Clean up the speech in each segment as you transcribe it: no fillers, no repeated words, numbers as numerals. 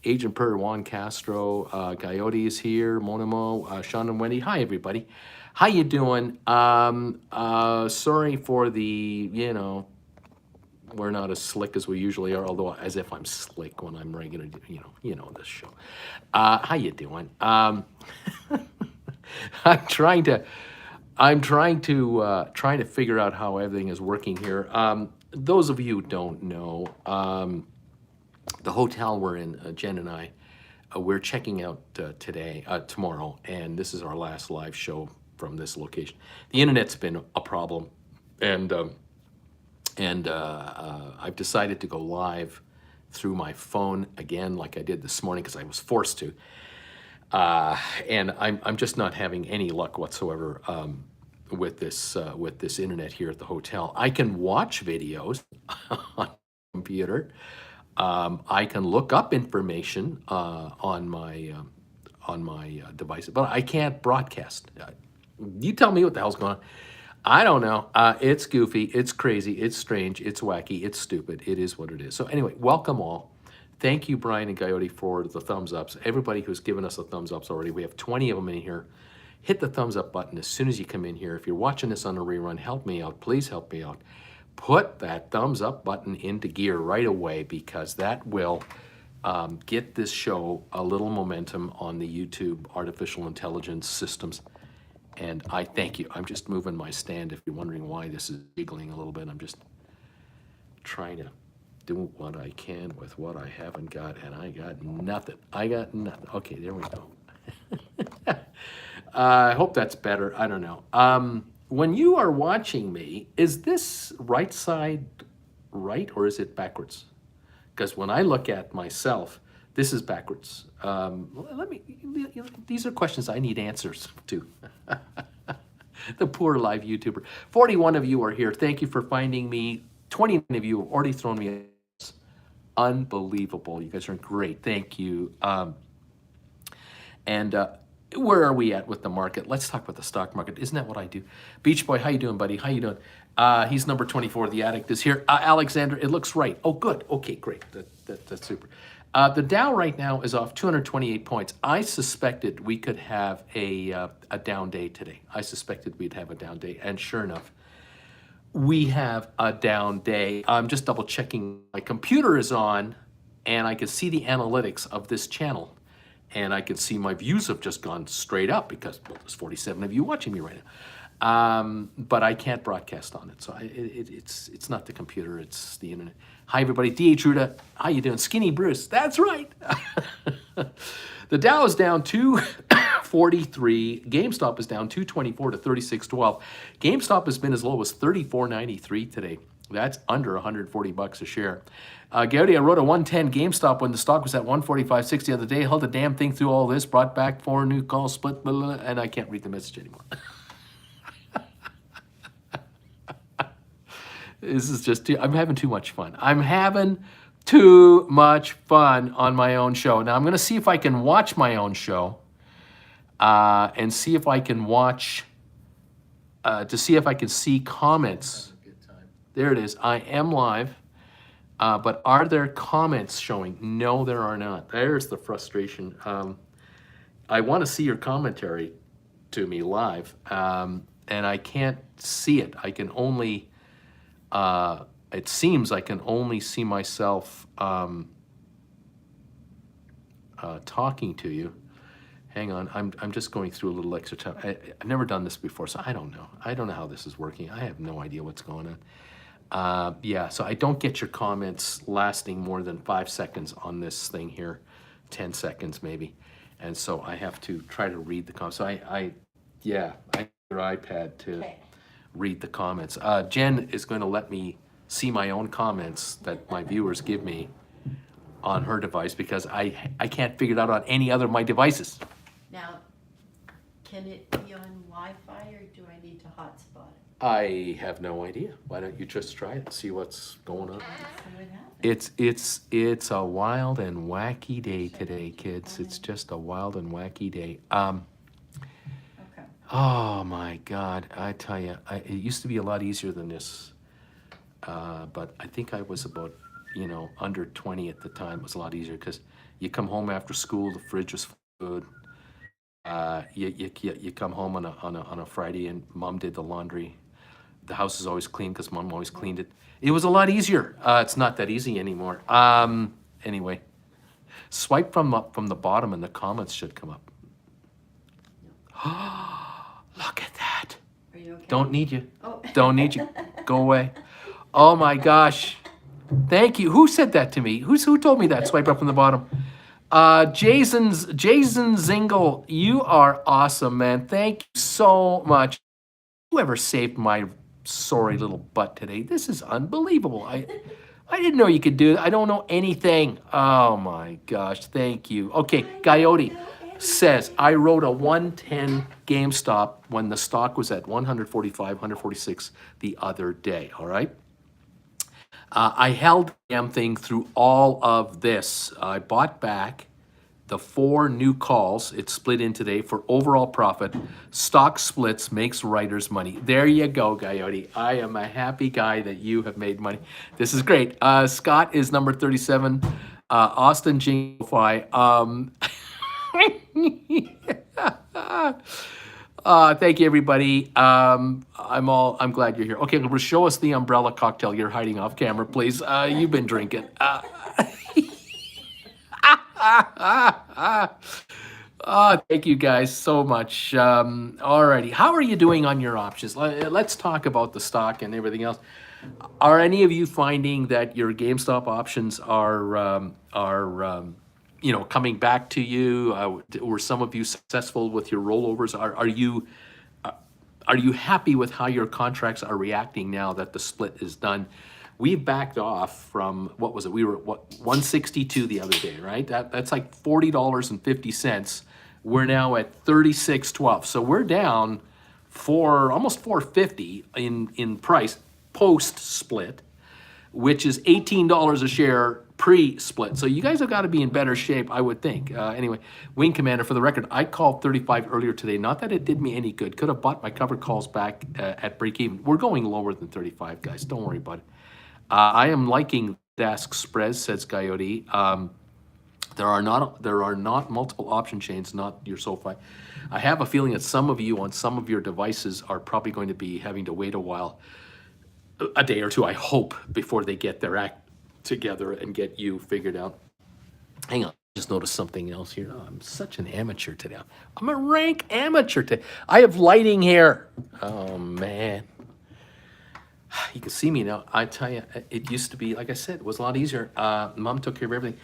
Agent Per, Juan Castro, Coyote is here, Monimo, Sean and Wendy. Hi, everybody. How you doing? Sorry for the, we're not as slick as we usually are, although as if I'm slick when I'm regular, this show. How you doing? I'm trying to, trying to figure out how everything is working here. Those of you who don't know, the hotel we're in, Jen and I, we're checking out tomorrow, and this is our last live show from this location. The internet's been a problem, and I've decided to go live through my phone again, like I did this morning, because I was forced to. And I'm just not having any luck whatsoever with this internet here at the hotel. I can watch videos on the computer. I can look up information on my devices, but I can't broadcast. You tell me what the hell's going on. I don't know. It's goofy. It's crazy. It's strange. It's wacky. It's stupid. It is what it is. So anyway, welcome all. Thank you, Brian and Coyote, for the thumbs ups. Everybody who's given us the thumbs ups already, we have 20 of them in here. Hit the thumbs up button as soon as you come in here. If you're watching this on a rerun, help me out. Please help me out. Put that thumbs up button into gear right away, because that will get this show a little momentum on the YouTube artificial intelligence systems. And I thank you. I'm just moving my stand if you're wondering why this is jiggling a little bit. I'm just trying to do what I can with what I haven't got, and I got nothing. I got nothing. Okay, there we go. I hope that's better. I don't know. When you are watching me, is this right side right, or is it backwards? Because when I look at myself, this is backwards. These are questions I need answers to. The poor live YouTuber. 41 of you are here. Thank you for finding me. 20 of you have already thrown me. Unbelievable. You guys are great. Thank you. And where are we at with the market? Let's talk about the stock market. Isn't that what I do? Beach Boy, how you doing, buddy? How you doing? He's number 24. The addict is here. Alexander, it looks right. Oh, good. Okay, great. That's super. The Dow right now is off 228 points. I suspected we could have a down day today. I suspected we'd have a down day, and sure enough, we have a down day. I'm just double checking. My computer is on, and I can see the analytics of this channel, and I can see my views have just gone straight up because, well, there's 47 of you watching me right now. But I can't broadcast on it, so it's not the computer, it's the internet. Hi, everybody. D.H. Ruda, how you doing? Skinny Bruce, that's right. The Dow is down 243. GameStop is down 224 to 36.12. GameStop has been as low as 34.93 today. That's under 140 bucks a share. Gaudy, I wrote a 110 GameStop when the stock was at 145.60 the other day. Held the damn thing through all this. Brought back 4 new calls, split, blah, blah, blah, and I can't read the message anymore. This is just, I'm having too much fun. I'm having too much fun on my own show. Now, I'm going to see if I can watch my own show and see if I can watch, to see if I can see comments. There it is. I am live. But are there comments showing? No, there are not. There's the frustration. I want to see your commentary to me live, and I can't see it. I can only, it seems I can only see myself talking to you. Hang on, I'm just going through a little extra time. I've never done this before, so I don't know. I don't know how this is working. I have no idea what's going on. Yeah, so I don't get your comments lasting more than 5 seconds on this thing here, 10 seconds maybe. And so I have to try to read the comments. So I use your iPad to read the comments. Jen is going to let me see my own comments that my viewers give me on her device because I can't figure it out on any other of my devices. Now, can it be on Wi-Fi or do I need to hotspot it? I have no idea. Why don't you just try it and see what's going on? Let's see what happens. It's a wild and wacky day today, kids. It's just a wild and wacky day. Okay. Oh my God, I tell you, it used to be a lot easier than this. But I think I was about, under 20 at the time. It was a lot easier because You come home after school, the fridge is food. You come home on a Friday and mom did the laundry. The house is always clean because mom always cleaned it. It was a lot easier. It's not that easy anymore. Anyway, swipe from the bottom and the comments should come up. Look at that. Are you okay? Don't need you. Oh. Don't need you. Go away. Oh my gosh. Thank you. Who said that to me? Who told me that? Swipe up from the bottom. Jason Zingle, you are awesome, man. Thank you so much. Whoever saved my sorry little butt today. This is unbelievable. I didn't know you could do that. I don't know anything. Oh my gosh. Thank you. Okay, Coyote says, I wrote a 110 GameStop when the stock was at 145, 146 the other day, all right? I held the damn thing through all of this. I bought back the 4 new calls. It split in today for overall profit. Stock splits makes writers money. There you go, Coyote. I am a happy guy that you have made money. This is great. Scott is number 37. Austin GameStop. Thank you, everybody. I'm glad you're here. Okay, show us the umbrella cocktail you're hiding off camera, please. You've been drinking. Thank you guys so much. Alrighty, how are you doing on your options? Let's talk about the stock and everything else. Are any of you finding that your GameStop options are coming back to you? Were some of you successful with your rollovers? Are you happy with how your contracts are reacting now that the split is done? We've backed off from, what was it? We were 162 the other day, right? That's like $40.50. We're now at $36.12. So we're down almost $4.50 in price post split, which is $18 a share pre-split. So you guys have got to be in better shape, I would think. Anyway, Wing Commander, for the record, I called 35 earlier today. Not that it did me any good. Could have bought my covered calls back at break even. We're going lower than 35, guys. Don't worry about it. I am liking Dask spreads, says Coyote. There are not multiple option chains, not your SoFi. I have a feeling that some of you on some of your devices are probably going to be having to wait a while, a day or two, I hope, before they get their act together and get you figured out. Hang on, I just noticed something else here. Oh, I'm such an amateur today. I'm a rank amateur today. I have lighting here. Oh man. You can see me now. I tell you, it used to be, like I said, it was a lot easier. Mom took care of everything.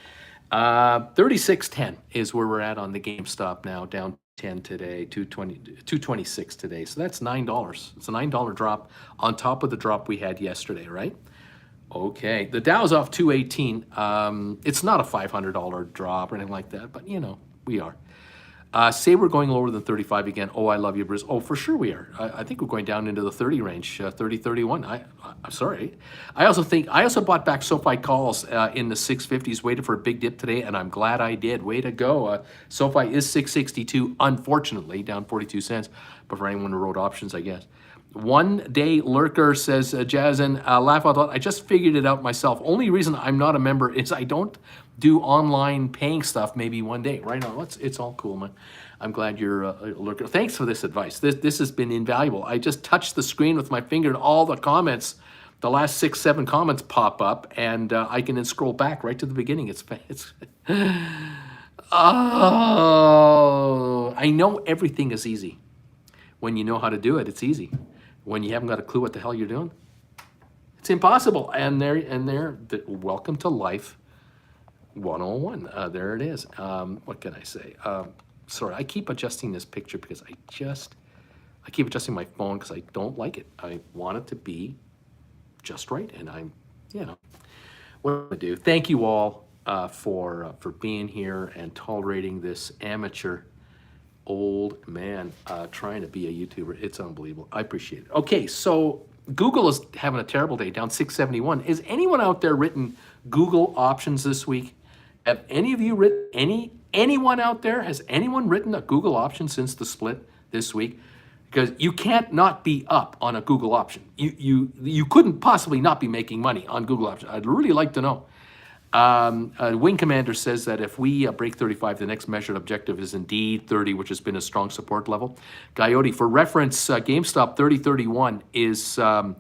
36.10 is where we're at on the GameStop now, down 10 today, 226 today. So that's $9. It's a $9 drop on top of the drop we had yesterday, right? Okay, the Dow's off 218. It's not a $500 drop or anything like that, but we are. Say we're going lower than 35 again. Oh, I love you, Bruce. Oh, for sure we are. I think we're going down into the 30 range, 30, 31. I'm sorry. I also bought back SoFi calls in the 650s, waited for a big dip today, and I'm glad I did. Way to go. SoFi is 662, unfortunately, down 42 cents. But for anyone who wrote options, I guess. One day lurker says, Jazzen, laugh out loud. I just figured it out myself. Only reason I'm not a member is I don't do online paying stuff. Maybe one day. Right now, it's all cool, man. I'm glad you're a lurker. Thanks for this advice. This has been invaluable. I just touched the screen with my finger and all the comments, the last 6, 7 comments pop up, and I can then scroll back right to the beginning. It's oh, I know everything is easy. When you know how to do it, it's easy. When you haven't got a clue what the hell you're doing, it's impossible. And welcome to life 101. There it is. What can I say? Sorry, I keep adjusting this picture because I keep adjusting my phone because I don't like it. I want it to be just right, and what do I do? Thank you all for being here and tolerating this amateur old man trying to be a YouTuber. It's unbelievable. I appreciate it. Okay, so Google is having a terrible day, down 671. Is anyone out there written Google options this week? Have any of you written anyone out there? Has anyone written a Google option since the split this week? Because you can't not be up on a Google option. You couldn't possibly not be making money on Google option. I'd really like to know. Wing Commander says that if we break 35, the next measured objective is indeed 30, which has been a strong support level. Coyote, for reference, GameStop 3031 is the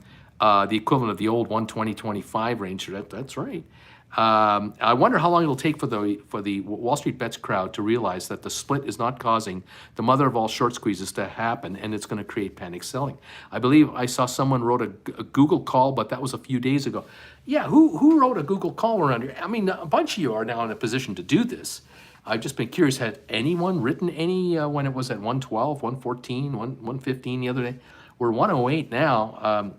equivalent of the old 120.25 range. That's right. I wonder how long it'll take for the Wall Street Bets crowd to realize that the split is not causing the mother of all short squeezes to happen, and it's going to create panic selling. I believe I saw someone wrote a Google call, but that was a few days ago. Yeah, who wrote a Google call around here? I mean, a bunch of you are now in a position to do this. I've just been curious, had anyone written any when it was at 112, 114, 115 the other day? We're 108 now.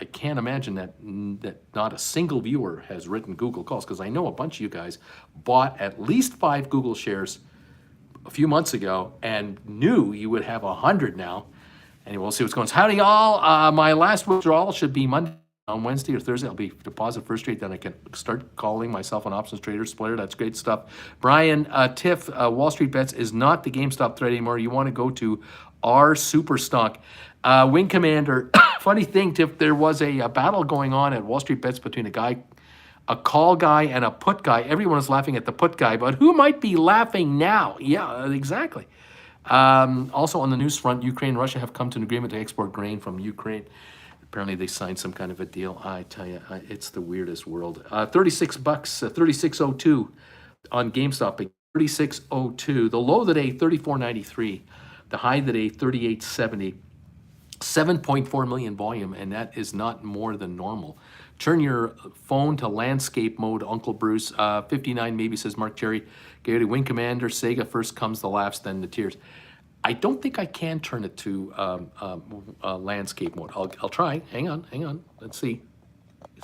I can't imagine that not a single viewer has written Google calls, because I know a bunch of you guys bought at least 5 Google shares a few months ago and knew you would have 100 now. And we'll see what's going on. Howdy, y'all. My last withdrawal should be Monday. On Wednesday or Thursday, I'll be deposit first trade. Then I can start calling myself an options trader, splitter. That's great stuff. Brian, Tiff, Wall Street Bets is not the GameStop thread anymore. You want to go to our super stock. Wing Commander, funny thing, Tiff, there was a battle going on at Wall Street Bets between a call guy and a put guy. Everyone is laughing at the put guy, but who might be laughing now? Yeah, exactly. Also on the news front, Ukraine and Russia have come to an agreement to export grain from Ukraine. Apparently they signed some kind of a deal. I tell you, it's the weirdest world. 36 bucks, 36.02 on GameStop. 36.02. The low of the day, 34.93. The high of the day, 38.70. 7.4 million volume, and that is not more than normal. Turn your phone to landscape mode, Uncle Bruce. 59 maybe, says Mark Cherry. Gary Wing Commander, Sega, first comes the laughs, then the tears. I don't think I can turn it to landscape mode. I'll try. Hang on. Let's see.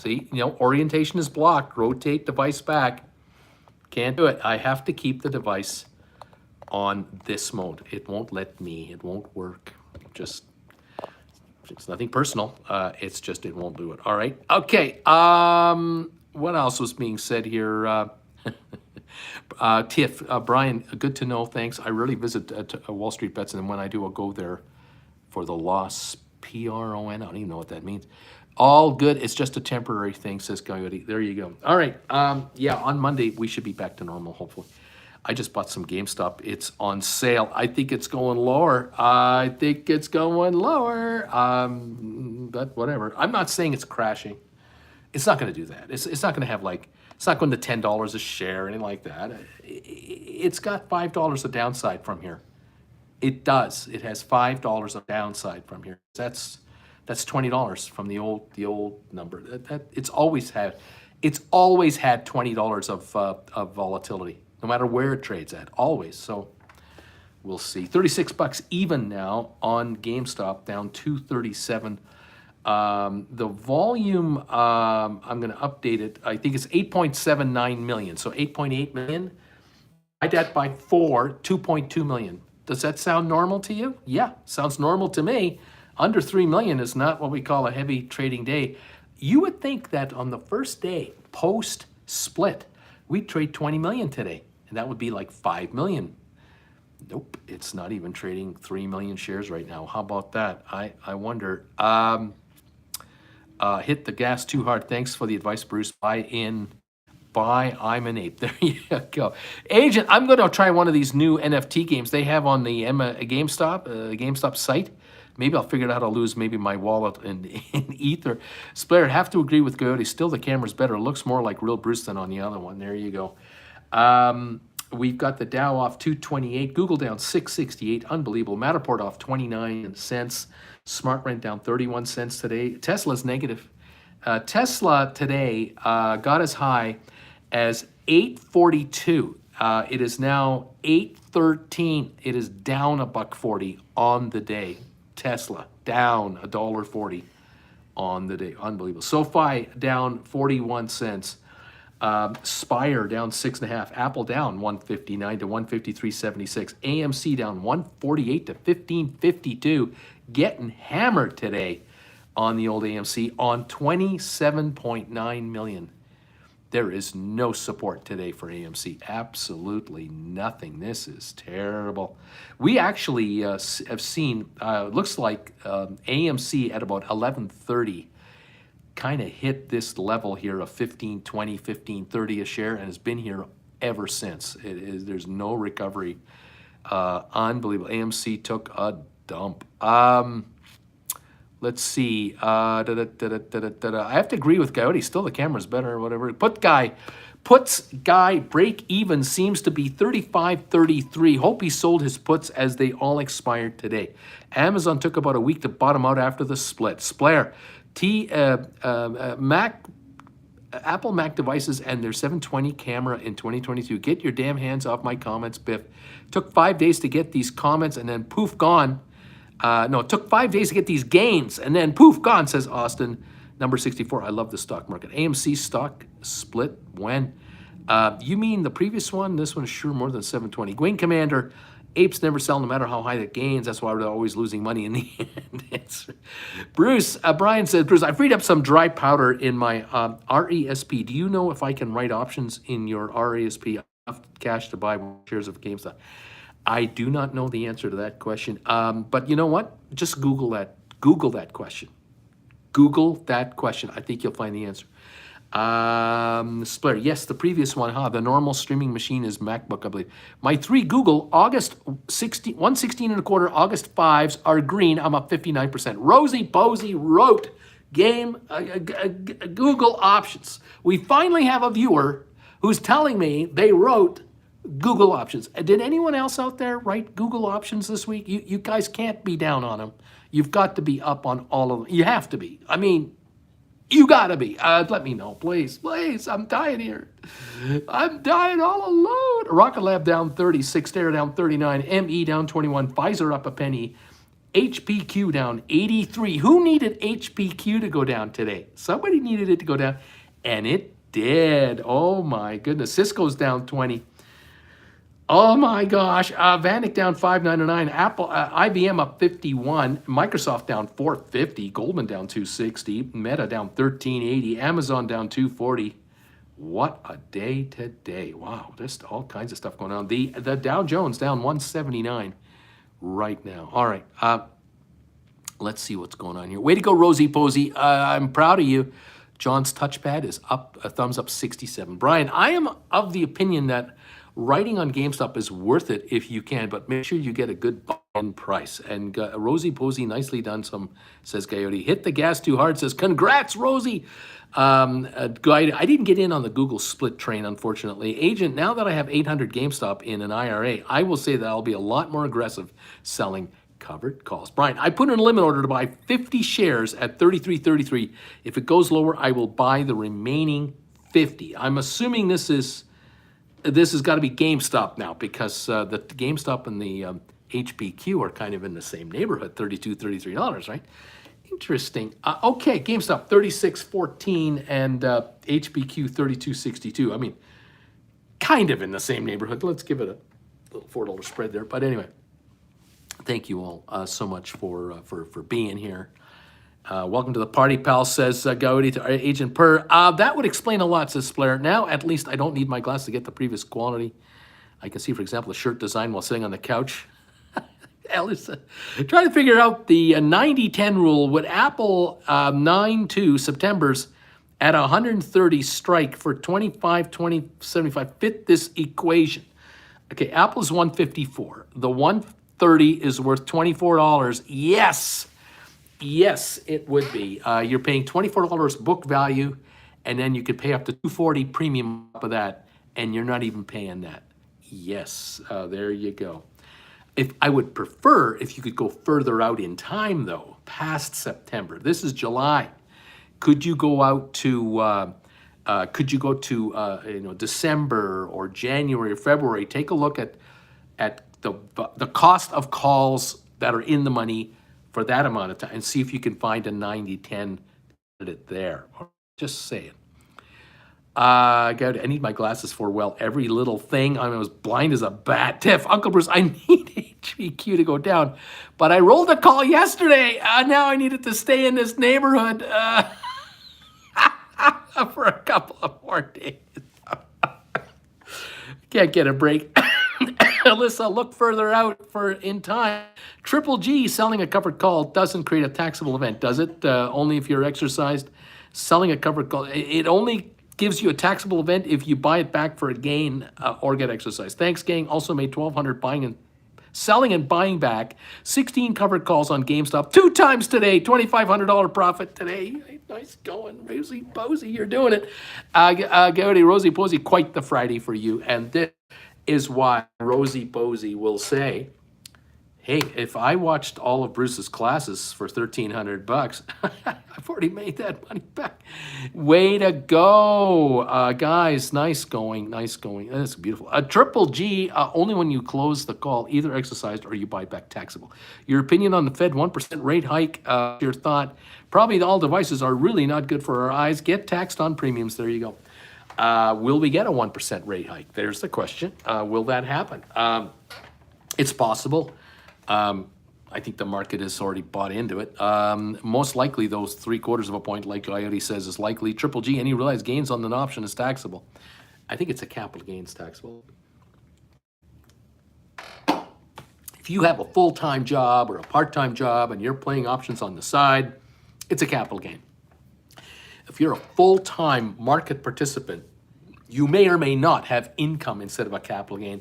See, orientation is blocked. Rotate device back. Can't do it. I have to keep the device on this mode. It won't let me. It won't work. It's nothing personal. It's just it won't do it. All right. Okay. What else was being said here? Tiff, Brian, good to know. Thanks. I rarely visit Wall Street Bets, and when I do, I'll go there for the loss. PRON. I don't even know what that means. All good. It's just a temporary thing, says Coyote. There you go. All right. Yeah, on Monday, we should be back to normal, hopefully. I just bought some GameStop. It's on sale. I think it's going lower. But whatever. I'm not saying it's crashing. It's not going to do that. It's not going to have it's not going to $10 a share or anything like that. It's got $5 of downside from here. It does. It has $5 of downside from here. That's $20 from the old number. It's always had $20 of volatility, no matter where it trades at, always. So we'll see. 36 bucks even now on GameStop, down 237. The volume, I'm going to update it. I think it's 8.79 million. So 8.8 million. Divide that by 4, 2.2 million. Does that sound normal to you? Yeah, sounds normal to me. Under 3 million is not what we call a heavy trading day. You would think that on the first day, post-split, we'd trade 20 million today, and that would be like 5 million. Nope, it's not even trading 3 million shares right now. How about that? I wonder. Hit the gas too hard. Thanks for the advice, Bruce. I'm an ape. There you go. Agent, I'm going to try one of these new NFT games they have on the GameStop site. Maybe I'll figure out how to lose maybe my wallet in Ether. Splair, have to agree with Coyote. Still, the camera's better. It looks more like real Bruce than on the other one. There you go. We've got the Dow off 228. Google down 668. Unbelievable. Matterport off 29 cents. Smart Rent down 31 cents today. Tesla's negative. Tesla today got as high as 842. It is now 813. It is down $1.40 on the day. Tesla down $1.40 on the day. Unbelievable. SoFi down 41 cents. Spire down 6.5. Apple down 159 to 153.76. AMC down 148 to 15.52. Getting hammered today on the old AMC on 27.9 million. There is no support today for AMC. Absolutely nothing. This is terrible. We actually have seen, looks like AMC at about 11:30 kind of hit this level here of 15.20, 15.30 a share, and has been here ever since. There's no recovery. Unbelievable. AMC took a dump. Let's see. I have to agree with Coyote. Still, the camera's better or whatever. Puts guy break even seems to be 35.33. Hope he sold his puts as they all expired today. Amazon took about a week to bottom out after the split. Splair, Apple Mac devices and their 720 camera in 2022. Get your damn hands off my comments, Biff. Took 5 days to get these comments and then poof, gone. No, it took 5 days to get these gains and then poof, gone, says Austin. Number 64, I love the stock market. AMC stock split when? You mean the previous one? This one is sure more than 720. Wing Commander, apes never sell no matter how high the gains. That's why we're always losing money in the end. Bruce, Brian says, Bruce, I freed up some dry powder in my RESP. Do you know if I can write options in your RESP? Enough cash to buy shares of GameStop? I do not know the answer to that question. But you know what? Just Google that. Google that question. Google that question. I think you'll find the answer. Splitter, yes, the previous one, the normal streaming machine is MacBook, I believe. My 3 Google, August 116 and a quarter, August 5s are green. I'm up 59%. Rosie Posey wrote Google options. We finally have a viewer who's telling me they wrote Google options. Did anyone else out there write Google options this week? You guys can't be down on them. You've got to be up on all of them. You have to be. I mean, you gotta be. Let me know, please. Please, I'm dying here. I'm dying all alone. Rocket Lab down 36, Stare down 39, ME down 21, Pfizer up a penny, HPQ down 83. Who needed HPQ to go down today? Somebody needed it to go down, and it did. Oh my goodness. Cisco's down 20. Oh my gosh, Vanik down 599, Apple, IBM up 51, Microsoft down 450, Goldman down 260, Meta down 1380, Amazon down 240. What a day today. Wow, there's all kinds of stuff going on. The Dow Jones down 179 right now. All right, let's see what's going on here. Way to go, Rosie Posey. I'm proud of you. John's touchpad is up, a thumbs up 67. Brian, I am of the opinion that writing on GameStop is worth it if you can, but make sure you get a good buy-in price. And Rosie Posey, nicely done, says Coyote. Hit the gas too hard, says, congrats, Rosie. I didn't get in on the Google split train, unfortunately. Agent, now that I have 800 GameStop in an IRA, I will say that I'll be a lot more aggressive selling covered calls. Brian, I put in a limit order to buy 50 shares at 33.33. If it goes lower, I will buy the remaining 50. I'm assuming this has got to be GameStop now, because the GameStop and the HPQ are kind of in the same neighborhood, $32, $33, right? Interesting. Okay, GameStop 36.14 and HPQ 32.62. I mean, kind of in the same neighborhood. Let's give it a little $4 spread there. But anyway, thank you all so much for being here. Welcome to the party, pal, says Gowdy to Agent Per. That would explain a lot, says Splair. Now, at least I don't need my glass to get the previous quality. I can see, for example, a shirt design while sitting on the couch. Alice, trying to figure out the 90-10 rule. Would Apple 9/2 September's at 130 strike for 25/20/75 fit this equation? Okay, Apple's 154. The 130 is worth $24. Yes. Yes, it would be. You're paying $24 book value, and then you could pay up to $240 premium up of that, and you're not even paying that. Yes, there you go. If I would prefer if you could go further out in time, though, past September. This is July. Could you go out to December or January or February? Take a look at the cost of calls that are in the money for that amount of time, and see if you can find a 90-10 credit there. Just saying. I need my glasses for, well, every little thing. I was blind as a bat. Tiff, Uncle Bruce, I need HPQ to go down, but I rolled a call yesterday. Now I need it to stay in this neighborhood for a couple of more days. Can't get a break. Alyssa, look further out for in time. Triple G selling a covered call doesn't create a taxable event, does it? Only if you're exercised, selling a covered call. It only gives you a taxable event if you buy it back for a gain or get exercise. Thanks, gang. Also made 1,200 buying and selling and buying back 16 covered calls on GameStop 2 times today. $2,500 profit today. Nice going, Rosie Posey. You're doing it. Gowdy, Rosie Posey, quite the Friday for you. And this is why Rosie Posey will say, hey, if I watched all of Bruce's classes for $1,300, I've already made that money back. Way to go, guys. Nice going, nice going. That's beautiful. A triple G, only when you close the call, either exercised or you buy back taxable. Your opinion on the Fed 1% rate hike, your thought, probably all devices are really not good for our eyes. Get taxed on premiums. There you go. Will we get a 1% rate hike? There's the question. Will that happen? It's possible. I think the market has already bought into it. Most likely, those 3/4 of a point, like Coyote says, is likely. Triple G, any realized gains on an option is taxable. I think it's a capital gains taxable. If you have a full-time job or a part-time job and you're playing options on the side, it's a capital gain. If you're a full-time market participant, you may or may not have income instead of a capital gain.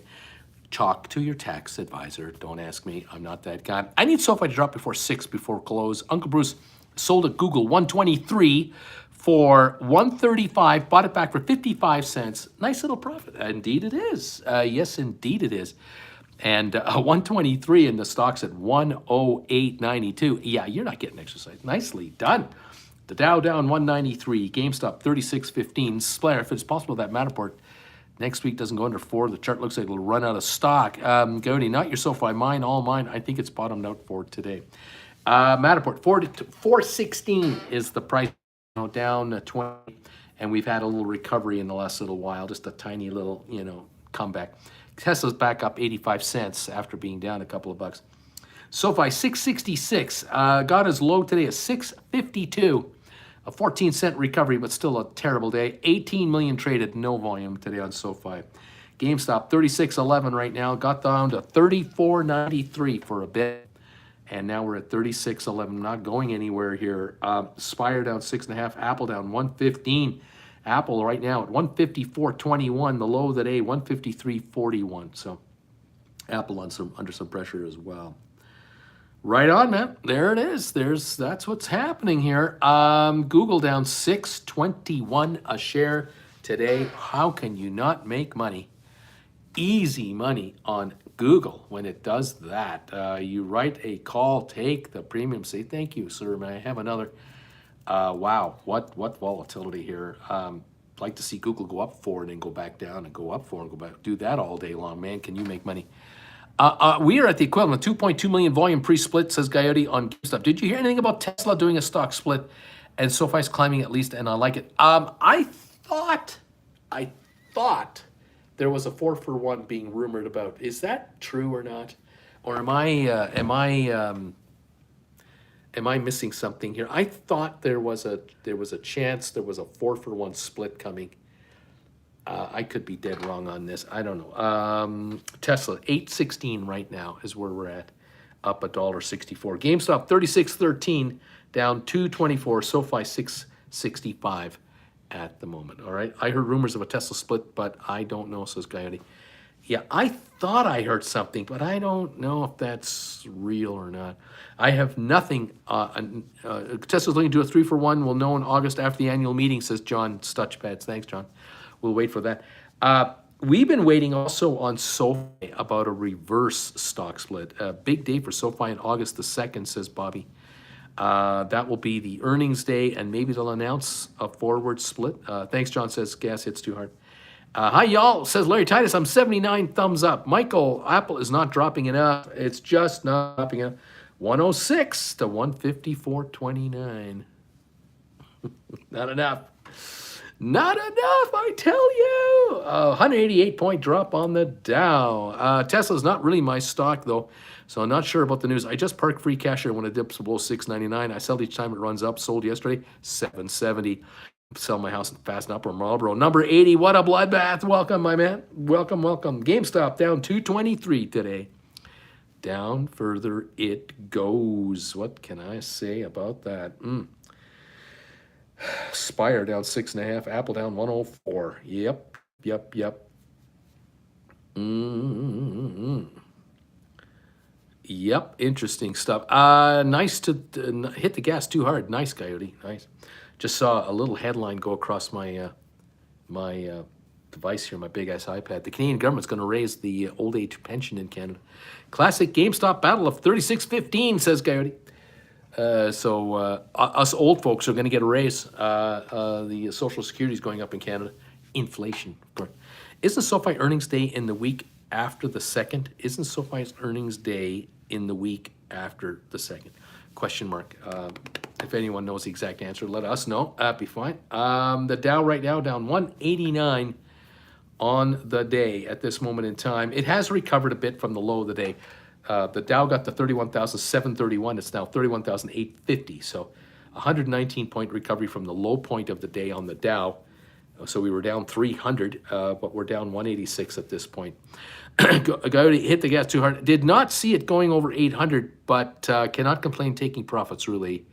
Talk to your tax advisor. Don't ask me. I'm not that guy. I need SoFi to drop before 6 before close. Uncle Bruce sold at Google 123 for 135. Bought it back for 55 cents. Nice little profit. Indeed it is. Yes, indeed it is. And 123 and the stock's at 108.92. Yeah, you're not getting exercise. Nicely done. The Dow down 193. GameStop 36.15. Splatter, if it's possible that Matterport next week doesn't go under 4. The chart looks like it'll run out of stock. Gowdy, not your SoFi, mine, all mine. I think it's bottomed out for today. Matterport, 416 is the price, down 20. And we've had a little recovery in the last little while, just a tiny little, comeback. Tesla's back up 85 cents after being down a couple of bucks. SoFi, 666. Got as low today as 652. A 14-cent recovery, but still a terrible day. 18 million traded, no volume today on SoFi. GameStop, 36.11 right now. Got down to 34.93 for a bit. And now we're at 36.11. Not going anywhere here. Spire down 6.5. Apple down 115. Apple right now at 154.21. The low of the day, 153.41. So Apple under some pressure as well. Right on, man. There it is. That's what's happening here. Google down 6.21 a share today. How can you not make money? Easy money on Google when it does that. You write a call, take the premium, say thank you, sir. May I have another? Wow, what volatility here. Like to see Google go up 4 and then go back down and go up 4 and go back. Do that all day long, man. Can you make money? We are at the equivalent of 2.2 million volume pre-split, says Coyote on GameStop. Did you hear anything about Tesla doing a stock split and SoFi's climbing at least, and I like it? I thought there was a 4-for-1 being rumored about. Is that true or not? Or am I missing something here? I thought there was a chance there was a 4-for-1 split coming. I could be dead wrong on this. I don't know. Tesla, 816 right now is where we're at, up $1.64. GameStop, 36.13, down 224. SoFi, 665 at the moment. All right. I heard rumors of a Tesla split, but I don't know, says Coyote. Yeah, I thought I heard something, but I don't know if that's real or not. I have nothing. Tesla's looking to do a 3-for-1. We'll know in August after the annual meeting, says John Stutchpads. Thanks, John. We'll wait for that. We've been waiting also on SoFi about a reverse stock split. A big day for SoFi on August the 2nd, says Bobby. That will be the earnings day, and maybe they'll announce a forward split. Thanks, John, says gas hits too hard. Hi, y'all, says Larry Titus. I'm 79 thumbs up. Michael, Apple is not dropping enough. It's just not dropping enough. 106 to 154.29. Not enough. Not enough, I tell you. 188-point drop on the Dow. Tesla's not really my stock, though, so I'm not sure about the news. I just park free cash here when it dips below $6.99. I sell each time it runs up. Sold yesterday, $7.70. Sell my house and fasten up or Marlboro. Number 80, what a bloodbath. Welcome, my man. Welcome, welcome. GameStop down 223 today. Down further it goes. What can I say about that? Spire down 6.5. Apple down 104. Yep. Mm-hmm. Yep, interesting stuff. Nice to hit the gas too hard. Nice, Coyote. Nice. Just saw a little headline go across my device here, my big ass iPad. The Canadian government's going to raise the old age pension in Canada. Classic GameStop battle of 36.15, says Coyote. So us old folks are going to get a raise. The Social Security is going up in Canada. Inflation, of course. Isn't SoFi earnings day in the week after the 2nd? Isn't SoFi's earnings day in the week after the 2nd? Question mark. If anyone knows the exact answer, let us know. That'd be fine. The Dow right now down 189 on the day at this moment in time. It has recovered a bit from the low of the day. The Dow got to 31,731. It's now 31,850. So 119-point recovery from the low point of the day on the Dow. So we were down 300, but we're down 186 at this point. Coyote hit the gas too hard. Did not see it going over 800, but cannot complain taking profits, really.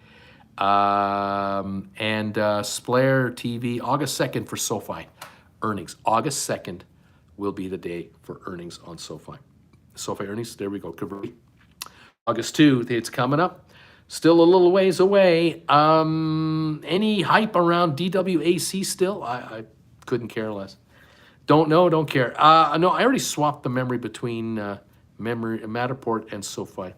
And Splair TV, August 2nd for SoFi earnings. August 2nd will be the day for earnings on SoFi. SoFi earnings, there we go. August 2, it's coming up. Still a little ways away. Any hype around DWAC still? I couldn't care less. Don't know, don't care. No, I already swapped the memory between Matterport and SoFi.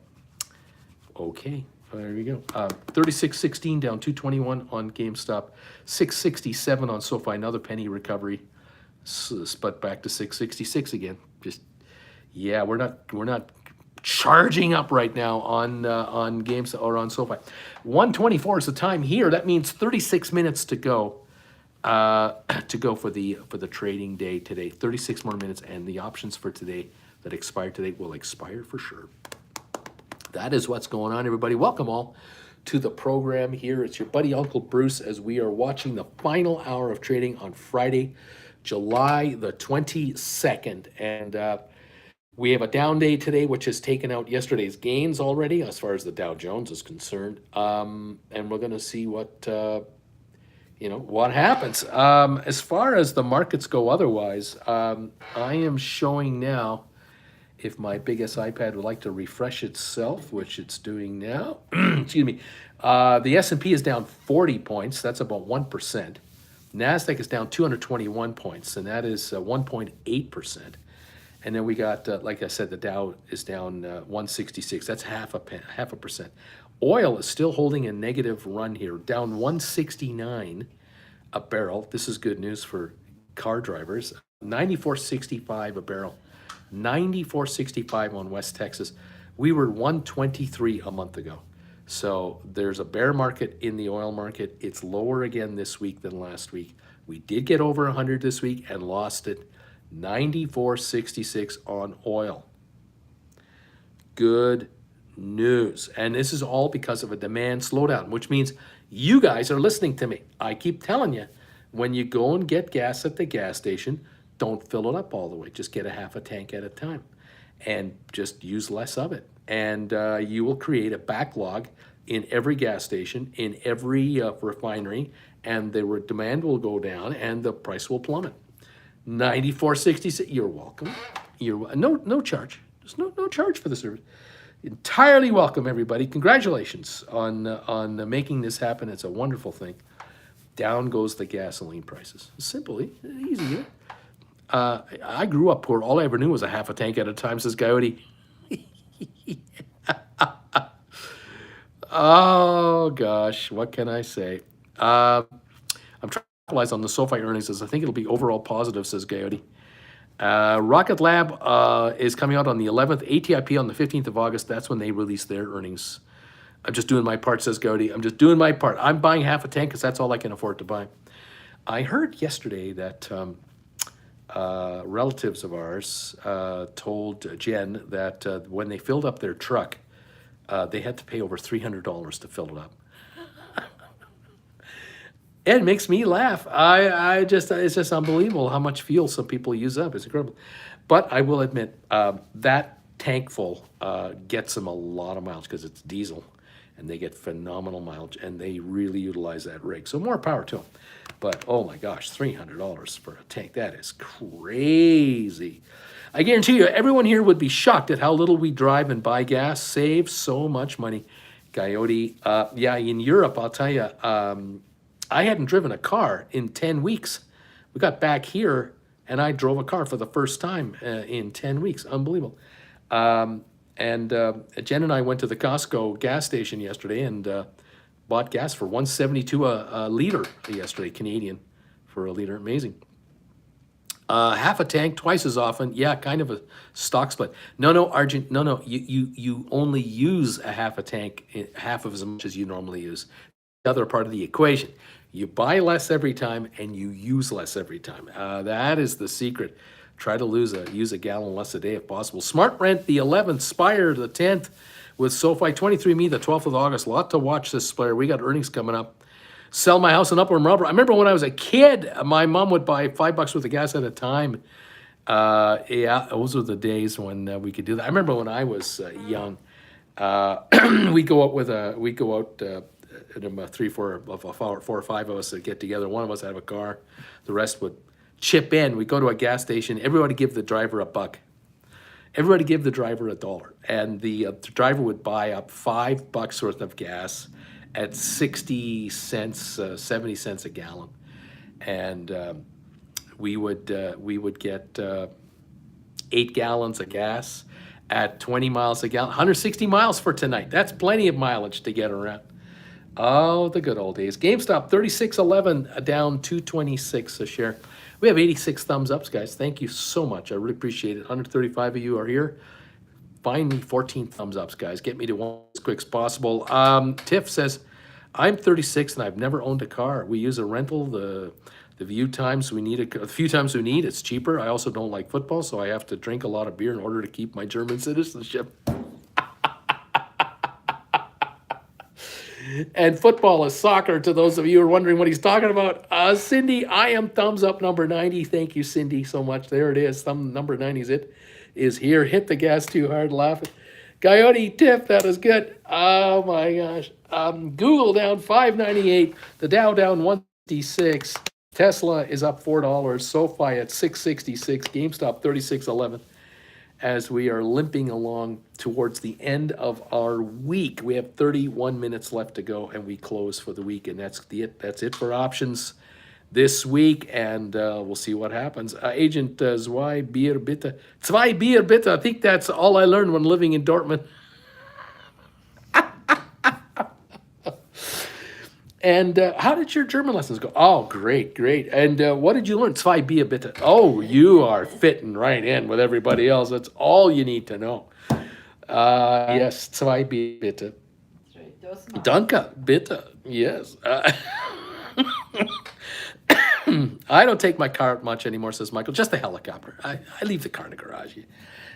Okay, there we go. 36.16 down 221 on GameStop. 667 on SoFi, another penny recovery. Sput back to 666 again. Just, yeah, we're not charging up right now on games or on SoFi. 124 is the time here. That means 36 minutes to go for the trading day today. 36 more minutes, and the options for today that expired today will expire for sure. That is what's going on, everybody. Welcome all to the program here. It's your buddy Uncle Bruce as we are watching the final hour of trading on Friday, July the 22nd. And we have a down day today, which has taken out yesterday's gains already, as far as the Dow Jones is concerned. And we're going to see what happens. As far as the markets go otherwise, I am showing now, if my biggest iPad would like to refresh itself, which it's doing now, excuse me, the S&P is down 40 points. That's about 1%. NASDAQ is down 221 points, and that is 1.8%. And then we got, like I said, the Dow is down 166. That's half a percent. Oil is still holding a negative run here, down 169 a barrel. This is good news for car drivers. 94.65 a barrel. 94.65 on West Texas. We were 123 a month ago. So there's a bear market in the oil market. It's lower again this week than last week. We did get over 100 this week and lost it. 94.66 on oil. Good news. And this is all because of a demand slowdown, which means you guys are listening to me. I keep telling you, when you go and get gas at the gas station, don't fill it up all the way. Just get a half a tank at a time and just use less of it. And you will create a backlog in every gas station, in every refinery, and the demand will go down and the price will plummet. 94.66. You're welcome. No charge. There's no charge for the service. Entirely welcome, everybody. Congratulations on making this happen. It's a wonderful thing. Down goes the gasoline prices. Simply easy. I grew up poor. All I ever knew was a half a tank at a time, says Coyote. Oh gosh, what can I say? I'm trying to capitalize on the SoFi earnings as I think it'll be overall positive, says Coyote. Rocket Lab is coming out on the 11th, ATIP on the 15th of August. That's when they release their earnings. I'm just doing my part, says Coyote. I'm just doing my part. I'm buying half a tank because that's all I can afford to buy. I heard yesterday that relatives of ours told Jen that when they filled up their truck, they had to pay over $300 to fill it up. It makes me laugh. It's just unbelievable how much fuel some people use up. It's incredible. But I will admit, that tank full gets them a lot of miles because it's diesel. and they get phenomenal mileage, and they really utilize that rig. So more power to them. But oh my gosh, $300 for a tank, that is crazy. I guarantee you, everyone here would be shocked at how little we drive and buy gas. Save so much money. Coyote, yeah, in Europe, I'll tell you, I hadn't driven a car in 10 weeks. We got back here, and I drove a car for the first time in 10 weeks. Unbelievable. And Jen and I went to the Costco gas station yesterday and bought gas for $1.72 a liter yesterday, Canadian for a liter. Amazing. Half a tank, twice as often. Yeah, kind of a stock split. No, Argent. No. You only use a half a tank, half of as much as you normally use. The other part of the equation. You buy less every time and you use less every time. That is the secret. Try to use a gallon less a day if possible. Smart Rent the 11th, Spire the 10th, with SoFi 23Me the 12th of August. A lot to watch this Spire. We got earnings coming up. Sell my house in Upland Rubber. I remember when I was a kid, my mom would buy $5 worth of gas at a time. Yeah, those were the days when we could do that. I remember when I was young, we go out. Four or five of us would get together. One of us would have a car. The rest would chip in. We go to a gas station. Everybody give the driver $1. Everybody give the driver $1, and the driver would buy up $5 worth of gas at 60 cents, 70 cents a gallon, and we would get 8 gallons of gas at 20 miles a gallon. 160 miles for tonight. That's plenty of mileage to get around. Oh, the good old days. GameStop 36.11 down 226 a share. We have 86 thumbs ups, guys. Thank you so much. I really appreciate it. 135 of you are here. Find me 14 thumbs ups, guys. Get me to one as quick as possible. Tiff says, I'm 36 and I've never owned a car. We use a rental the few times we need it's cheaper. I also don't like football, so I have to drink a lot of beer in order to keep my German citizenship. And football is soccer, to those of you who are wondering what he's talking about. Cindy, I am thumbs up number 90. Thank you, Cindy, so much. There it is. Number 90 is here. Hit the gas too hard, laughing. Coyote tip, that is good. Oh my gosh. Google down 598. The Dow down 156. Tesla is up $4. SoFi at 666. GameStop 36.11. As we are limping along towards the end of our week. We have 31 minutes left to go, and we close for the week, and that's it for options this week, and we'll see what happens. Agent Zwei Bier bitte. Zwei Bier bitte. I think that's all I learned when living in Dortmund. And how did your German lessons go? Oh, great. And what did you learn? Zwei Bier bitte. Oh, you are fitting right in with everybody else. That's all you need to know. Yes, zwei Bier bitte. That's right. Danke, bitte. Yes. I don't take my car out much anymore, says Michael. Just the helicopter. I leave the car in the garage.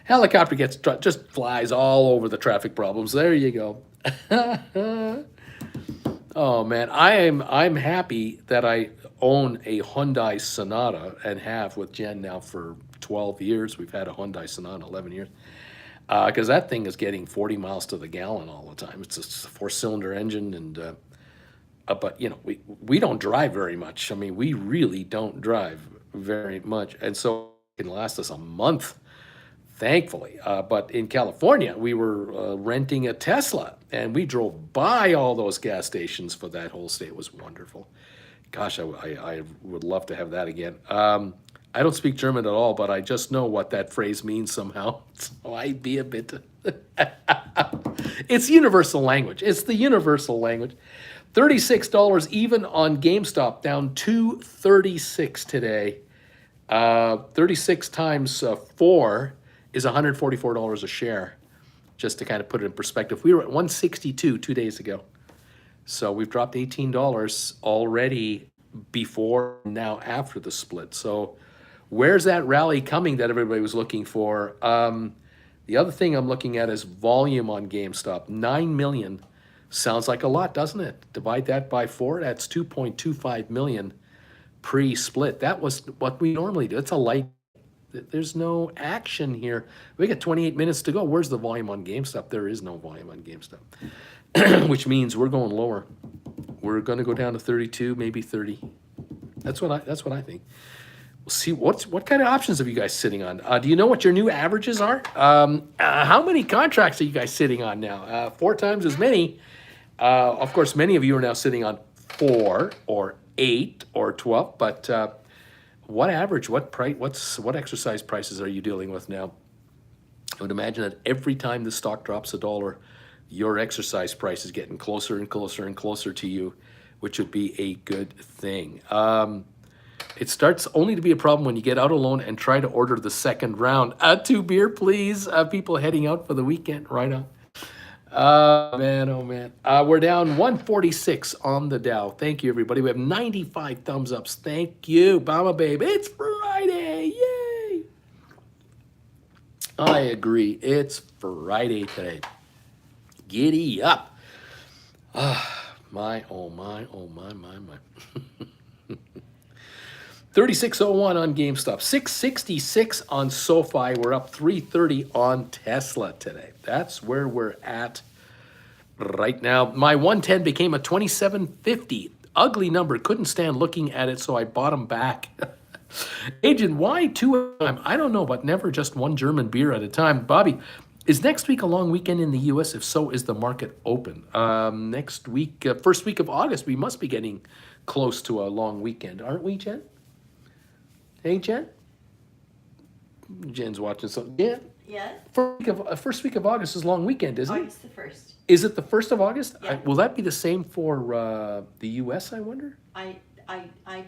Helicopter just flies all over the traffic problems. There you go. Oh man, I'm happy that I own a Hyundai Sonata and have with Jen now for 12 years. We've had a Hyundai Sonata 11 years. Because that thing is getting 40 miles to the gallon all the time. It's a 4-cylinder engine, and but we don't drive very much. I mean, we really don't drive very much, and so it can last us a month, thankfully. But in California, we were renting a Tesla, and we drove by all those gas stations for that whole state. It was wonderful. Gosh, I would love to have that again. I don't speak German at all, but I just know what that phrase means somehow. So I be a bit. It's universal language. It's the universal language. $36 even on GameStop, down $236 today. 36 times 4 is $144 a share. Just to kind of put it in perspective, we were at 162 2 days ago. So we've dropped $18 already before, now after the split. So where's that rally coming that everybody was looking for? The other thing I'm looking at is volume on GameStop. 9 million sounds like a lot, doesn't it? Divide that by 4, that's 2.25 million pre-split. That was what we normally do. It's a light. There's no action here. We got 28 minutes to go. Where's the volume on GameStop? There is no volume on GameStop, which means we're going lower. We're going to go down to 32, maybe 30. That's what I think. We'll see what kind of options have you guys sitting on. Do you know what your new averages are? How many contracts are you guys sitting on now? 4 times as many. Of course, many of you are now sitting on 4 or 8 or 12. But what average? What price? What exercise prices are you dealing with now? I would imagine that every time the stock drops $1, your exercise price is getting closer and closer and closer to you, which would be a good thing. It starts only to be a problem when you get out alone and try to order the second round. 2 beer, please. People heading out for the weekend. Right on. Man, oh man. We're down 146 on the Dow. Thank you, everybody. We have 95 thumbs ups. Thank you, Mama Babe. It's Friday. Yay. I agree. It's Friday today. Giddy up. My, oh my, oh my, my, my. 3601 on GameStop, 666 on SoFi. We're up 330 on Tesla today. That's where we're at right now. My 110 became a 2750. Ugly number. Couldn't stand looking at it, so I bought them back. Agent, why 2 at a time? I don't know, but never just one German beer at a time. Bobby, is next week a long weekend in the U.S.? If so, is the market open? Next week, first week of August, we must be getting close to a long weekend, aren't we, Jen? Hey, Jen? Jen's watching something. Jen? Yeah? First week of August is long weekend, isn't it? August the 1st. Is it the 1st of August? Yeah. Will that be the same for the U.S., I wonder? I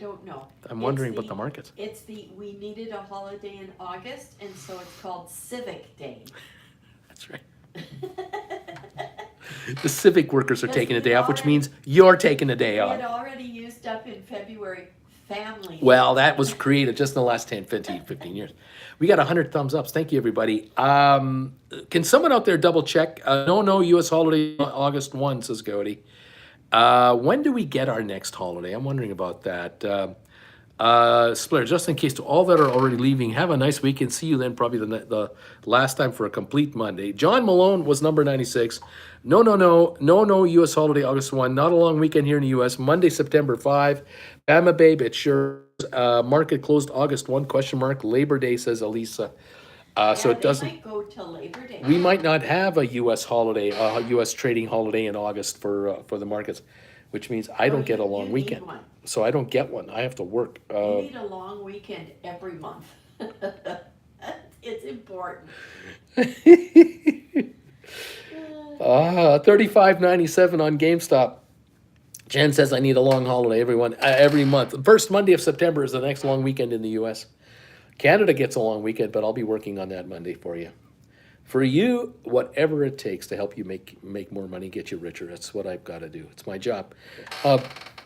don't know. I'm wondering about the markets. We needed a holiday in August, and so it's called Civic Day. That's right. The civic workers are Because taking a we day off, which already- means you're taking a day We off. had already used up in February family. Well, that was created just in the last 10, 15 years. We got 100 thumbs ups. Thank you, everybody. Can someone out there double check? No, U.S. holiday August 1, says Cody. When do we get our next holiday? I'm wondering about that. Splitter, just in case to all that are already leaving, have a nice weekend. See you then, probably the last time for a complete Monday. John Malone was number 96. No, U.S. holiday August 1. Not a long weekend here in the U.S. Monday, September 5. Bama Babe, it sure. Market closed August 1, question mark. Labor Day, says Elisa. So it doesn't. They might go till Labor Day. We might not have a U.S. holiday, a U.S. trading holiday in August for the markets, which means I don't get a long you weekend. Need one. So I don't get one. I have to work. You need a long weekend every month. It's important. 35.97 on GameStop. Jen says I need a long holiday every month. The first Monday of September is the next long weekend in the U.S. Canada gets a long weekend, but I'll be working on that Monday for you. For you, whatever it takes to help you make more money, get you richer. That's what I've got to do. It's my job.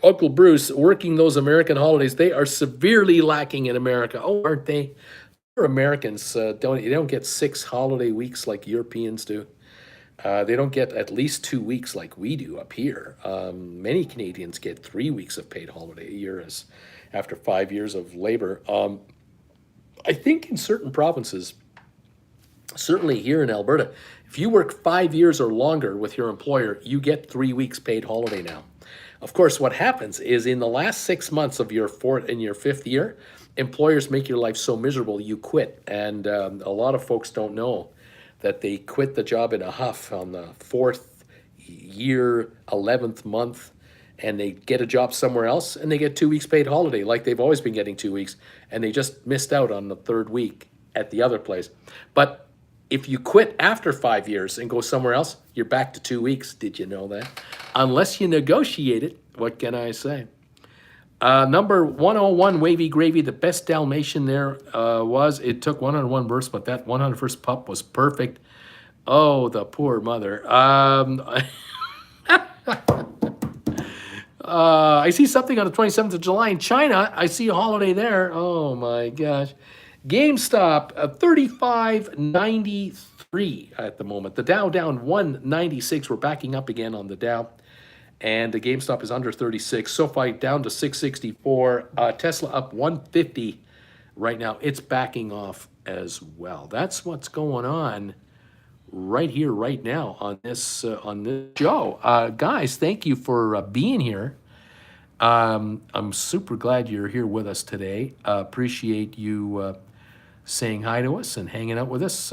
Uncle Bruce, working those American holidays, they are severely lacking in America. Oh, aren't they? Americans don't get 6 holiday weeks like Europeans do. They don't get at least 2 weeks like we do up here. Many Canadians get 3 weeks of paid holiday a year after 5 years of labor. I think in certain provinces, certainly here in Alberta, if you work 5 years or longer with your employer, you get 3 weeks paid holiday now. Of course, what happens is in the last 6 months of your 4th and your 5th year, employers make your life so miserable you quit. And a lot of folks don't know that they quit the job in a huff on the 4th year, 11th month, and they get a job somewhere else and they get 2 weeks paid holiday like they've always been getting 2 weeks, and they just missed out on the 3rd week at the other place. But if you quit after 5 years and go somewhere else, you're back to 2 weeks. Did you know that? Unless you negotiate it, what can I say? Number 101, Wavy Gravy, the best Dalmatian there it took 101 births, but that 101st pup was perfect. Oh, the poor mother. I see something on the 27th of July in China. I see a holiday there. Oh, my gosh. GameStop, 35.93 at the moment. The Dow down 196. We're backing up again on the Dow. And the GameStop is under 36. SoFi down to 664. Tesla up 150 right now. It's backing off as well. That's what's going on right here, right now on this show. Guys, thank you for being here. I'm super glad you're here with us today. Appreciate you saying hi to us and hanging out with us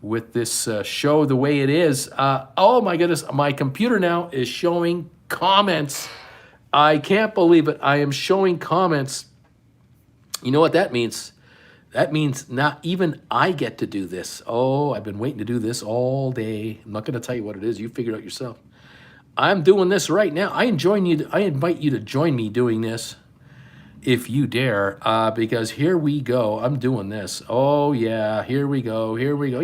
with this show the way it is. Oh my goodness, my computer now is showing comments. I can't believe it. I am showing comments. You know what that means? That means not even I get to do this. Oh, I've been waiting to do this all day. I'm not going to tell you what it is. You figure it out yourself. I'm doing this right now. I invite you to join me doing this if you dare, because here we go. I'm doing this. Oh yeah, here we go. Here we go.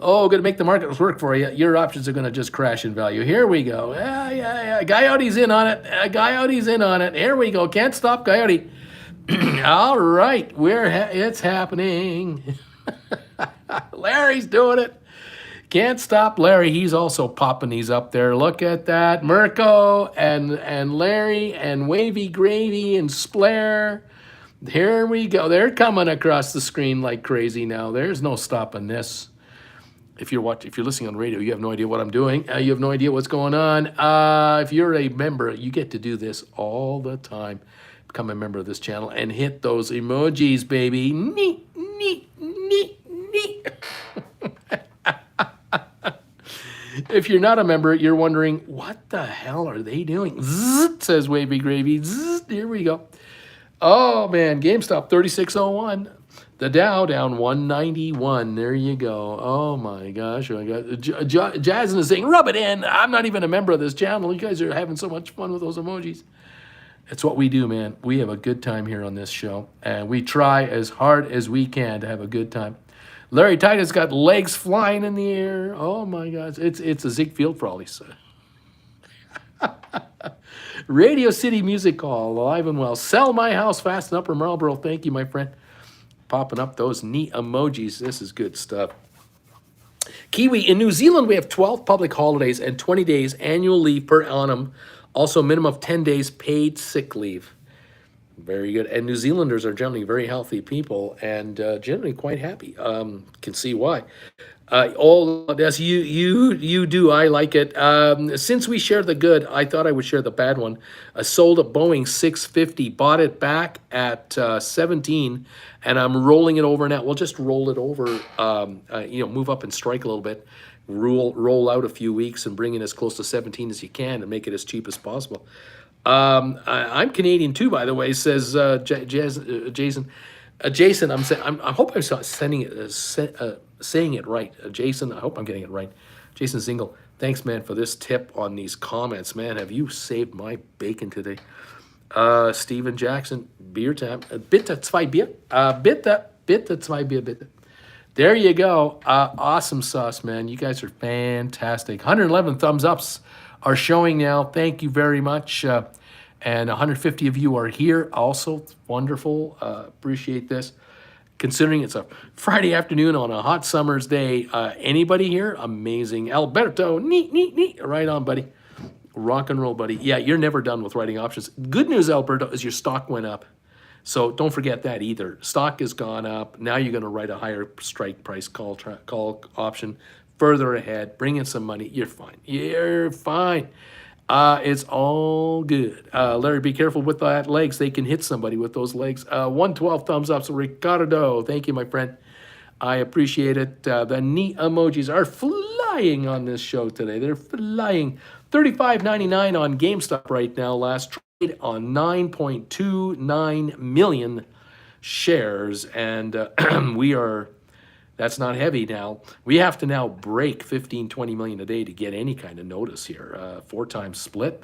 Oh, gonna make the market work for you. Your options are gonna just crash in value. Here we go. Yeah. Coyote's in on it. Coyote's in on it. Here we go. Can't stop Coyote. All right, it's happening. Larry's doing it. Can't stop Larry. He's also popping these up there. Look at that. Mirko and Larry and Wavy Gravy and Splair. Here we go. They're coming across the screen like crazy now. There's no stopping this. If you're listening on radio, you have no idea what I'm doing. You have no idea what's going on. If you're a member, you get to do this all the time. Become a member of this channel and hit those emojis, baby. Neat. If you're not a member, you're wondering, what the hell are they doing? Zzz, says Wavy Gravy. Zzz, here we go. Oh, man, GameStop 3601. The Dow down 191. There you go. Oh, my gosh. I got Jasmine is saying, rub it in. I'm not even a member of this channel. You guys are having so much fun with those emojis. It's what we do, man. We have a good time here on this show, and we try as hard as we can to have a good time. Larry Titus got legs flying in the air. Oh my gosh, it's a Zig Field for all these. Radio City Music Hall, alive and well. Sell my house fast in Upper Marlboro. Thank you, my friend. Popping up those neat emojis. This is good stuff. Kiwi, in New Zealand, we have 12 public holidays and 20 days annual leave per annum. Also, minimum of 10 days paid sick leave. Very good. And New Zealanders are generally very healthy people and generally quite happy. Can see why. All as you do, I like it. Since we share the good, I thought I would share the bad one. I sold a Boeing 650, bought it back at 17, and I'm rolling it over now. We'll just roll it over, move up and strike a little bit, roll out a few weeks and bring in as close to 17 as you can and make it as cheap as possible. I'm Canadian too, by the way, says Jason. Jason, I hope I'm saying it right. Jason, I hope I'm getting it right. Jason Zingle, thanks, man, for this tip on these comments. Man, have you saved my bacon today? Steven Jackson, beer time. Bitte zwei Bier. Bitte zwei Bier, bitte. There you go. Awesome sauce, man. You guys are fantastic. 111 thumbs ups are showing now. Thank you very much. And 150 of you are here also. Wonderful. Appreciate this. Considering it's a Friday afternoon on a hot summer's day. Anybody here? Amazing. Alberto, neat. Right on, buddy. Rock and roll, buddy. Yeah, you're never done with writing options. Good news, Alberto, is your stock went up. So don't forget that either. Stock has gone up. Now you're going to write a higher strike price call option further ahead. Bring in some money. You're fine. You're fine. It's all good. Larry, be careful with that legs. They can hit somebody with those legs. 112 thumbs up. So Ricardo, thank you, my friend. I appreciate it. The neat emojis are flying on this show today. They're flying. $35.99 on GameStop right now. Last trade on 9.29 million shares. And that's not heavy now. We have to now break 15, 20 million a day to get any kind of notice here. 4 times split.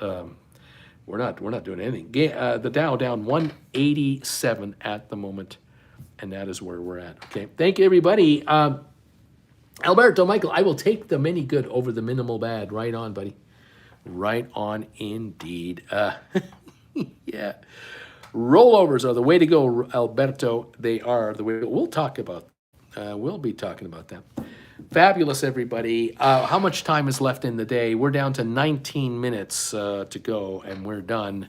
We're not doing anything. The Dow down 187 at the moment. And that is where we're at. Okay. Thank you, everybody. Alberto, Michael, I will take the many good over the minimal bad. Right on, buddy. Right on indeed. Yeah. Rollovers are the way to go, Alberto. They are the way to go. We'll be talking about that. Fabulous, everybody. How much time is left in the day? We're down to 19 minutes to go, and we're done.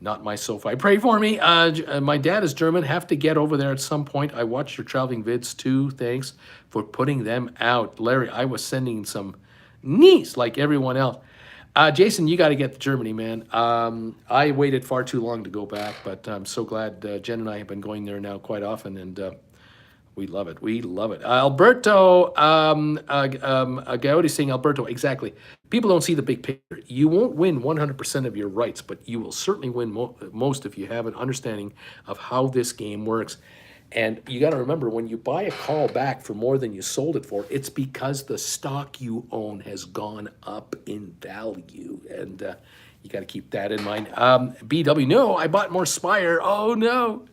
not my SoFi. Pray for me. My dad is German. Have to get over there at some point. I watched your traveling vids too. Thanks for putting them out. Larry, I was sending some niece like everyone else. Jason, you got to get to Germany, man. I waited far too long to go back, but I'm so glad Jen and I have been going there now quite often, and we love it. We love it. Alberto, Gaudi saying, Alberto, exactly. People don't see the big picture. You won't win 100% of your rights, but you will certainly win most if you have an understanding of how this game works. And you got to remember, when you buy a call back for more than you sold it for, it's because the stock you own has gone up in value. And you got to keep that in mind. BW, no, I bought more Spire. Oh, no.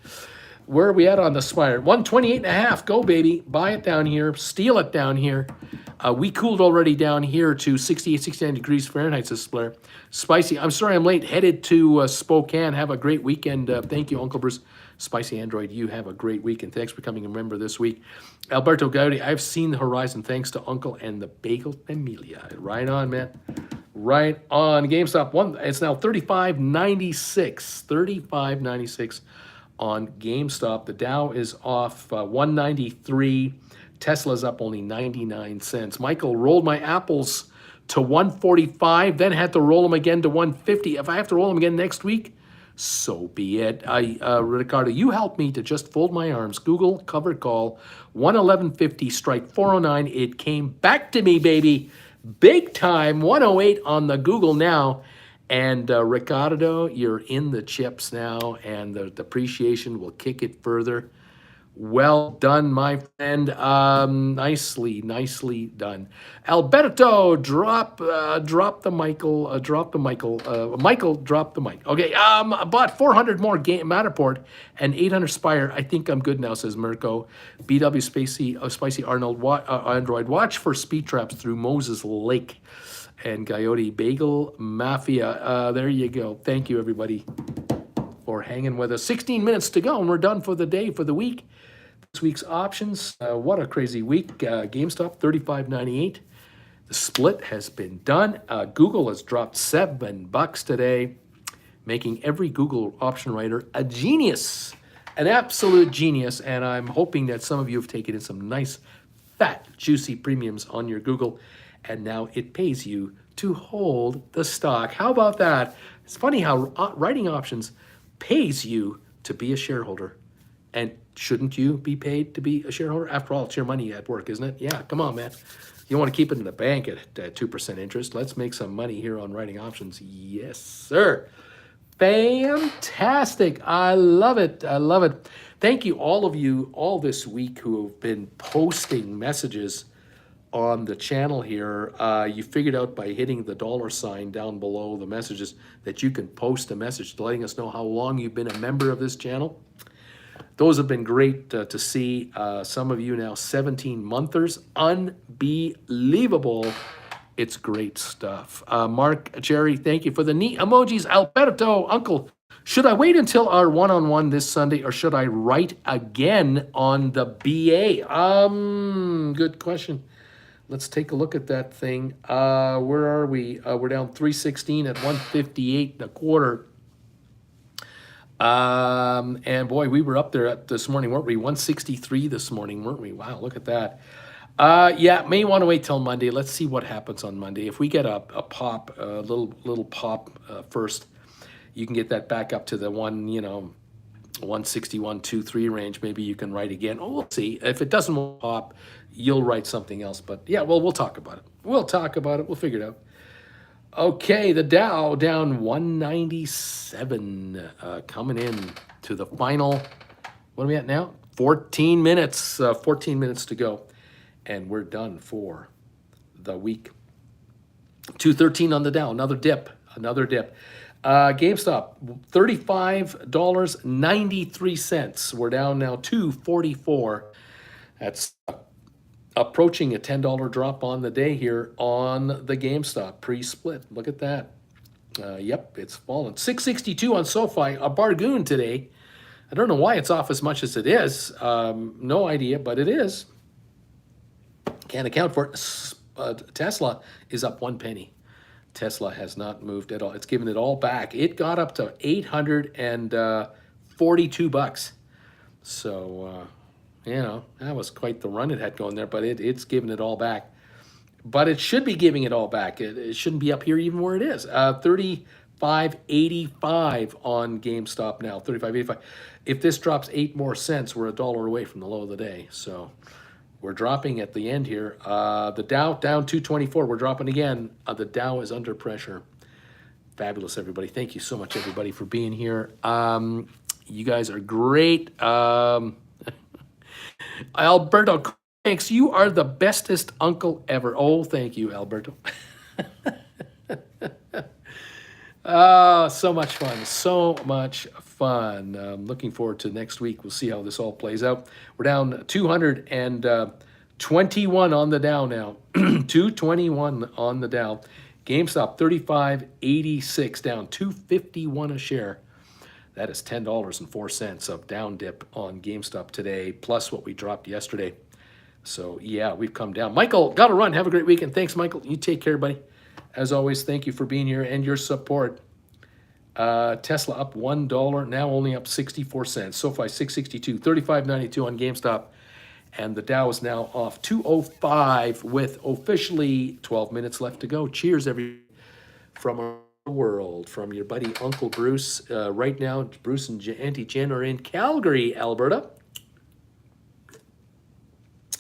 Where are we at on the Spire? 128.5. Go, baby. Buy it down here. Steal it down here. We cooled already down here to 68, 69 degrees Fahrenheit, says Blair. Spicy. I'm sorry I'm late. Headed to Spokane. Have a great weekend. Thank you, Uncle Bruce. Spicy Android, you have a great week, and thanks for becoming a member this week. Alberto Gaudi, I've seen the horizon thanks to Uncle and the Bagel Familia. Right on, man. Right on. GameStop, it's now 35.96. 35.96 on GameStop. The Dow is off 193. Tesla's up only 99 cents. Michael rolled my apples to 145, then had to roll them again to 150. If I have to roll them again next week, so be it. Ricardo, you helped me to just fold my arms. Google covered call 111.50, strike 409. It came back to me, baby. Big time. 108 on the Google now. And Ricardo, you're in the chips now, and the depreciation will kick it further. Well done, my friend. Nicely done. Alberto, drop the Michael. Michael, drop the mic. Okay. I bought 400 more Matterport and 800 Spire. I think I'm good now, says Mirko. BW Spicy Arnold Android. Watch for speed traps through Moses Lake. And Coyote Bagel Mafia. There you go. Thank you, everybody, for hanging with us. 16 minutes to go, and we're done for the day, for the week. This week's options. What a crazy week. GameStop, $35.98. The split has been done. Google has dropped $7 today, making every Google option writer a genius, an absolute genius. And I'm hoping that some of you have taken in some nice, fat, juicy premiums on your Google. And now it pays you to hold the stock. How about that? It's funny how writing options pays you to be a shareholder. And shouldn't you be paid to be a shareholder? After all, it's your money at work, isn't it? Yeah, come on, man. You want to keep it in the bank at 2% interest. Let's make some money here on writing options. Yes, sir. Fantastic. I love it. I love it. Thank you, all of you, all this week who have been posting messages on the channel here. You figured out by hitting the $sign down below the messages that you can post a message letting us know how long you've been a member of this channel. Those have been great to see. Some of you now 17-monthers. Unbelievable. It's great stuff. Mark, Jerry, thank you for the neat emojis. Alberto, Uncle, should I wait until our one-on-one this Sunday, or should I write again on the BA? Good question. Let's take a look at that thing. Where are we? We're down 316 at 158.25. And boy, we were up there this morning, weren't we? 163 this morning, weren't we? Wow, look at that. Yeah, may want to wait till Monday. Let's see what happens on Monday. If we get a pop, a little pop first, you can get that back up to the 161.23 range. Maybe you can write again. Oh, we'll see. If it doesn't pop, you'll write something else. But yeah, well, we'll talk about it. We'll figure it out. Okay, the Dow down 197, coming in to the final, what are we at now? 14 minutes to go. And we're done for the week. 213 on the Dow, another dip. GameStop, $35.93. We're down now $2.44. That's approaching a $10 drop on the day here on the GameStop pre-split. Look at that. Yep, it's fallen. 662 on SoFi, a bargain today. I don't know why it's off as much as it is. No idea, but it is. Can't account for it. Tesla is up 1 penny. Tesla has not moved at all. It's given it all back. It got up to $842. So, that was quite the run it had going there, but it's given it all back. But it should be giving it all back. It shouldn't be up here even where it is. 35.85 on GameStop now. 35.85. If this drops 8 more cents, we're $1 away from the low of the day. So we're dropping at the end here. The Dow down 224. We're dropping again. The Dow is under pressure. Fabulous, everybody. Thank you so much, everybody, for being here. You guys are great. Alberto, thanks. You are the bestest uncle ever. Oh, thank you, Alberto. Oh, so much fun. So much fun. Looking forward to next week. We'll see how this all plays out. We're down 221 on the Dow now. 221 on the Dow. GameStop 35.86 down 251 a share. That is $10.04 of down dip on GameStop today, plus what we dropped yesterday. So, yeah, we've come down. Michael, got to run. Have a great weekend. Thanks, Michael. You take care, buddy. As always, thank you for being here and your support. Tesla up $1, now only up 64 cents. SoFi 662, 35.92 on GameStop. And the Dow is now off 205 with officially 12 minutes left to go. Cheers, everybody, from our world, from your buddy Uncle Bruce. Right now, Bruce and Auntie Jen are in Calgary, Alberta,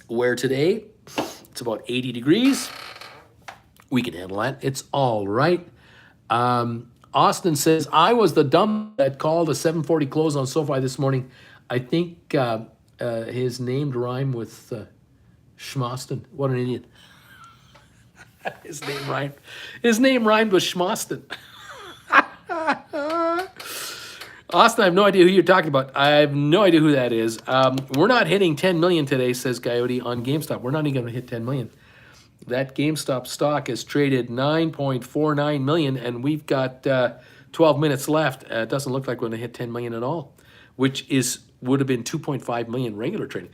where today it's about 80 degrees. We can handle that. It's all right. Austin says, I was the dumb that called a 7:40 close on SoFi this morning. I think his name rhymed with Schmoston. What an idiot. His name rhymed with Schmoston. Austin, I have no idea who you're talking about. I have no idea who that is. We're not hitting 10 million today, says Coyote on GameStop. We're not even going to hit 10 million. That GameStop stock has traded 9.49 million, and we've got 12 minutes left. It doesn't look like we're going to hit 10 million at all, which would have been 2.5 million regular trading.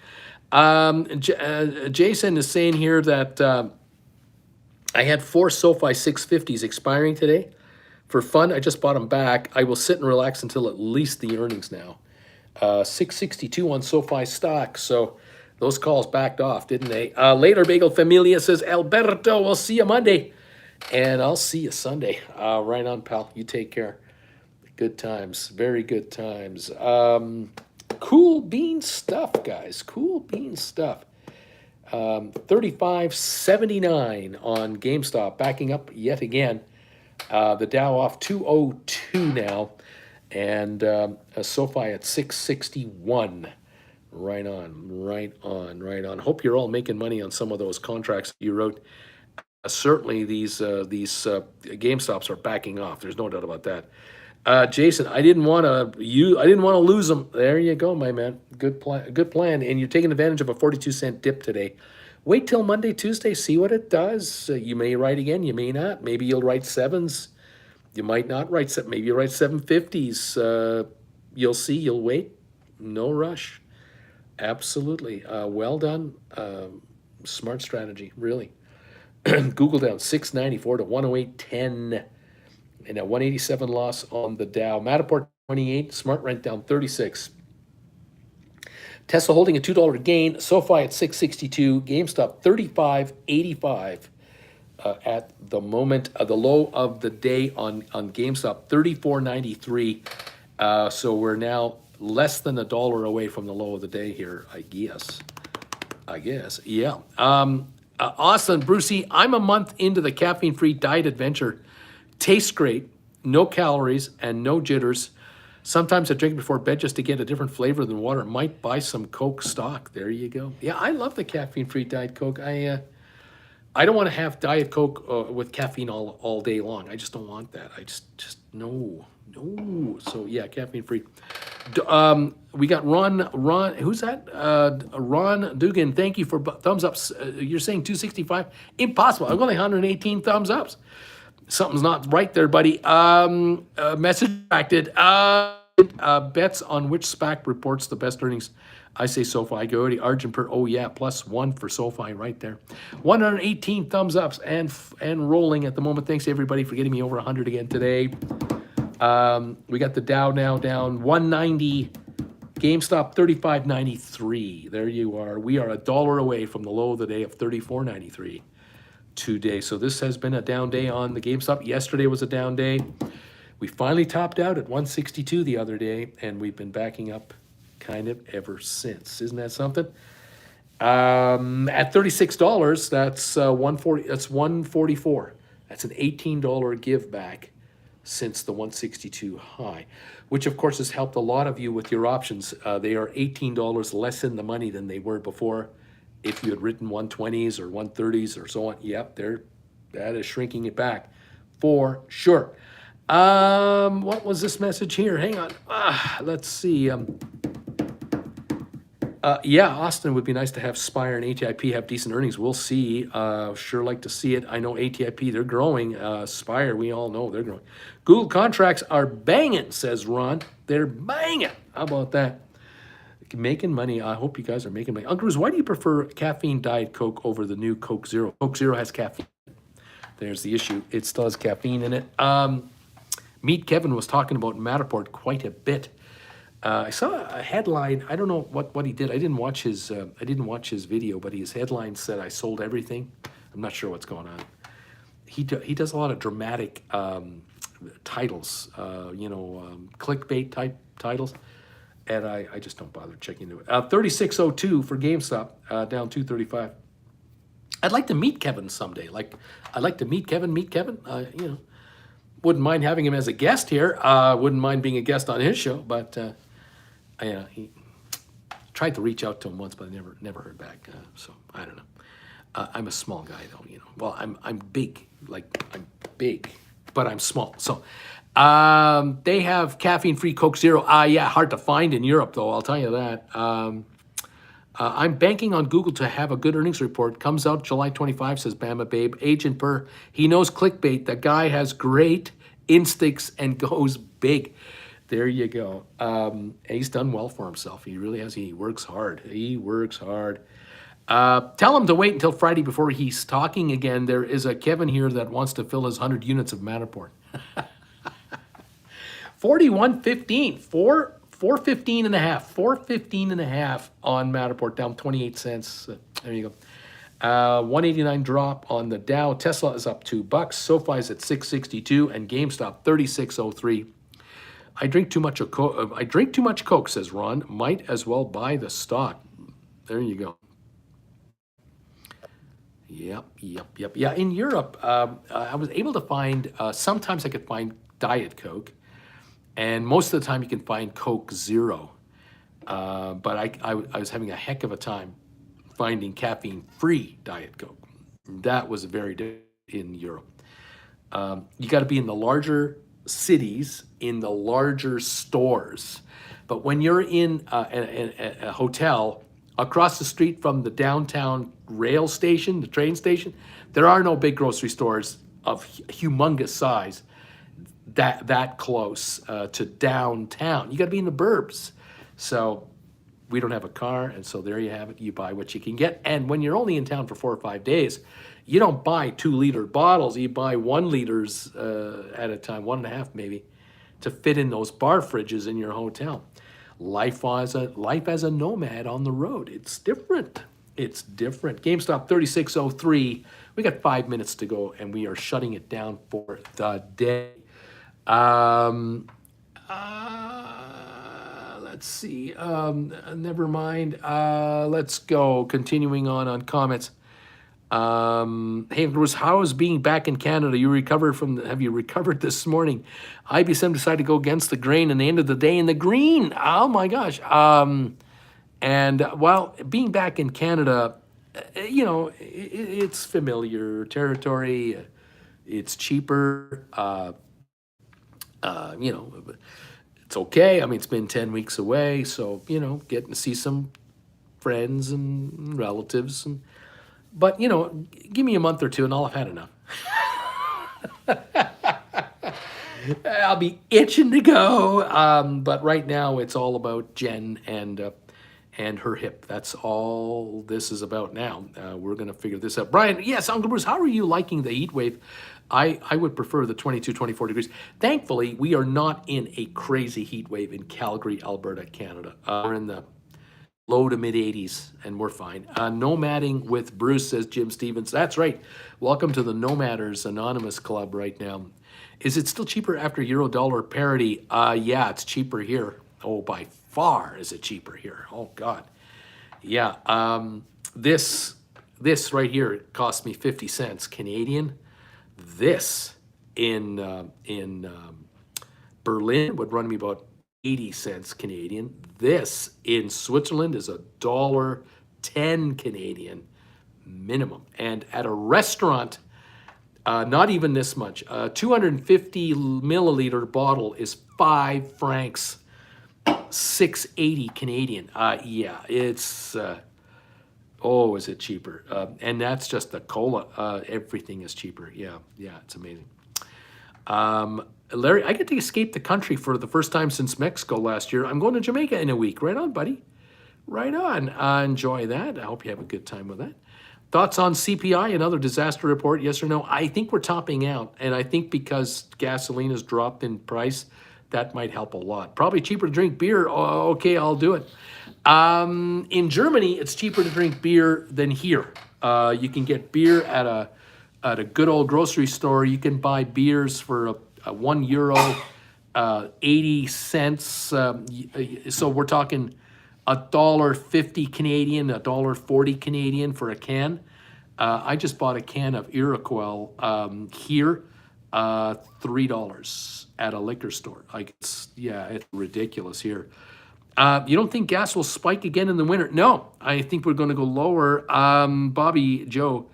Jason is saying here that I had 4 SoFi 650s expiring today. For fun, I just bought them back. I will sit and relax until at least the earnings now. 662 on SoFi stock, so those calls backed off, didn't they? Later, Bagel Familia says, Alberto, we'll see you Monday. And I'll see you Sunday. Right on, pal. You take care. Good times. Very good times. Cool bean stuff, guys. Cool bean stuff. 35.79 on GameStop, backing up yet again. The Dow off 202 now, and SoFi at 661. Right on. Hope you're all making money on some of those contracts you wrote. Certainly, these GameStops are backing off. There's no doubt about that. Jason, I didn't want to lose them. There you go, my man. Good plan. And you're taking advantage of a 42-cent dip today. Wait till Monday, Tuesday, see what it does. You may write again, you may not. Maybe you'll write 7s. You might not write 7. Maybe you'll write 750s. You'll see. You'll wait. No rush. Absolutely. Well done. Smart strategy, really. Google down 694 to 108.10. And a 187 loss on the Dow. Matterport 28. Smart Rent down 36. Tesla holding a $2 gain. SoFi at 662. GameStop 35.85 at the moment. The low of the day on GameStop 34.93. So we're now less than $1 away from the low of the day here, I guess. Yeah. Austin, Brucey, I'm a month into the caffeine-free diet adventure. Tastes great, no calories, and no jitters. Sometimes I drink before bed just to get a different flavor than water. Might buy some Coke stock. There you go. Yeah, I love the caffeine-free Diet Coke. I don't want to have Diet Coke with caffeine all day long. I just don't want that. I just no. So yeah, caffeine-free. We got Ron. Who's that? Ron Dugan. Thank you for thumbs ups. You're saying 265? Impossible. I've only 118 thumbs ups. Something's not right there, buddy. Message acted. Bets on which SPAC reports the best earnings. I say SoFi. Coyote, Argent per. Oh yeah, +1 for SoFi right there. 118 thumbs ups and rolling at the moment. Thanks everybody for getting me over 100 again today. We got the Dow now down 190. GameStop 35.93. There you are. We are $1 away from the low of the day of 34.93 today. So this has been a down day on the GameStop. Yesterday was a down day. We finally topped out at 162 the other day, and we've been backing up kind of ever since. Isn't that something? At $36, that's 140. That's 144. That's an $18 give back since the 162 high, which of course has helped a lot of you with your options. They are $18 less in the money than they were before. If you had written 120s or 130s or so on, yep, that is shrinking it back for sure. What was this message here? Hang on. Let's see. Yeah, Austin, would be nice to have Spire and ATIP have decent earnings. We'll see. Sure like to see it. I know ATIP, they're growing. Spire, we all know they're growing. Google contracts are banging, says Ron. They're banging. How about that? Making money. I hope you guys are making money. Uncle Bruce, why do you prefer caffeine Diet Coke over the new Coke Zero? Coke Zero has caffeine. There's the issue. It still has caffeine in it. Meet Kevin was talking about Matterport quite a bit. I saw a headline. I don't know what he did. I didn't watch his video, but his headline said, "I sold everything." I'm not sure what's going on. He does a lot of dramatic titles, clickbait type titles, and I just don't bother checking into it. 3602 for GameStop, down 235. I'd like to meet Kevin someday. I'd like to meet Kevin. Wouldn't mind having him as a guest here. Wouldn't mind being a guest on his show, but he tried to reach out to him once, but I never heard back. So I don't know. I'm a small guy though, Well, I'm big, I'm big, but I'm small. So they have caffeine-free Coke Zero. Yeah, hard to find in Europe though. I'll tell you that. I'm banking on Google to have a good earnings report. Comes out July 25, says Bama Babe. Agent Per, he knows clickbait. The guy has great instincts and goes big. There you go. He's done well for himself. He really has. He works hard. Tell him to wait until Friday before he's talking again. There is a Kevin here that wants to fill his 100 units of Matterport. 41.15. 415 and a half. 415 and a half on Matterport, down 28 cents. There you go. 189 drop on the Dow. Tesla is up $2. SoFi's at 662 and GameStop 3603. I drink too much Coke, says Ron. Might as well buy the stock. There you go. Yep. Yeah, in Europe, I was able to find, sometimes I could find Diet Coke, and most of the time you can find Coke Zero. But I was having a heck of a time finding caffeine-free Diet Coke. That was very different in Europe. You got to be in the larger cities, in the larger stores. But when you're in a hotel across the street from the downtown rail station, the train station, there are no big grocery stores of humongous size that close to downtown. You got to be in the burbs. So we don't have a car, and so there you have it. You buy what you can get. And when you're only in town for 4 or 5 days, you don't buy 2-liter bottles. You buy 1 liters at a time, 1.5 maybe, to fit in those bar fridges in your hotel. Life as a nomad on the road. It's different. GameStop 3603. We got 5 minutes to go, and we are shutting it down for the day. Let's see. Never mind. Let's go. Continuing on comments. Hey, Bruce, how is being back in Canada? Have you recovered this morning? IBSM decided to go against the grain and they ended the day in the green. Oh my gosh. Well, being back in Canada, it's familiar territory. It's cheaper. It's okay. I mean, it's been 10 weeks away, so, getting to see some friends and relatives. But, give me a month or two and I'll have had enough. I'll be itching to go. But right now it's all about Jen and and her hip. That's all this is about now. We're going to figure this out. Brian, yes, Uncle Bruce, how are you liking the heat wave? I would prefer the 22, 24 degrees. Thankfully, we are not in a crazy heat wave in Calgary, Alberta, Canada. We're in the low to mid 80s, and we're fine. Nomading with Bruce, says Jim Stevens. That's right. Welcome to the Nomaders Anonymous Club right now. Is it still cheaper after euro dollar parity? Yeah, it's cheaper here. Oh, by far is it cheaper here. Oh, God. Yeah. This right here cost me 50 cents Canadian. This in Berlin would run me about 80 cents Canadian. This in Switzerland is $1.10 Canadian minimum. And at a restaurant, not even this much. 250 milliliter bottle is 5 francs, 680 Canadian. Yeah, it's, oh, is it cheaper? And that's just the cola. Everything is cheaper. Yeah, it's amazing. Larry, I get to escape the country for the first time since Mexico last year. I'm going to Jamaica in a week. Right on, buddy. Right on. Enjoy that. I hope you have a good time with that. Thoughts on CPI, another disaster report, yes or no? I think we're topping out, and I think because gasoline has dropped in price, that might help a lot. Probably cheaper to drink beer. Oh, okay, I'll do it. In Germany, it's cheaper to drink beer than here. You can get beer at a good old grocery store. You can buy beers for a €1, 80 cents. So we're talking $1.50 Canadian, $1.40 Canadian for a can. I just bought a can of Iroquois here, $3 at a liquor store. Like it's ridiculous here. You don't think gas will spike again in the winter? No, I think we're going to go lower. Bobby Joe,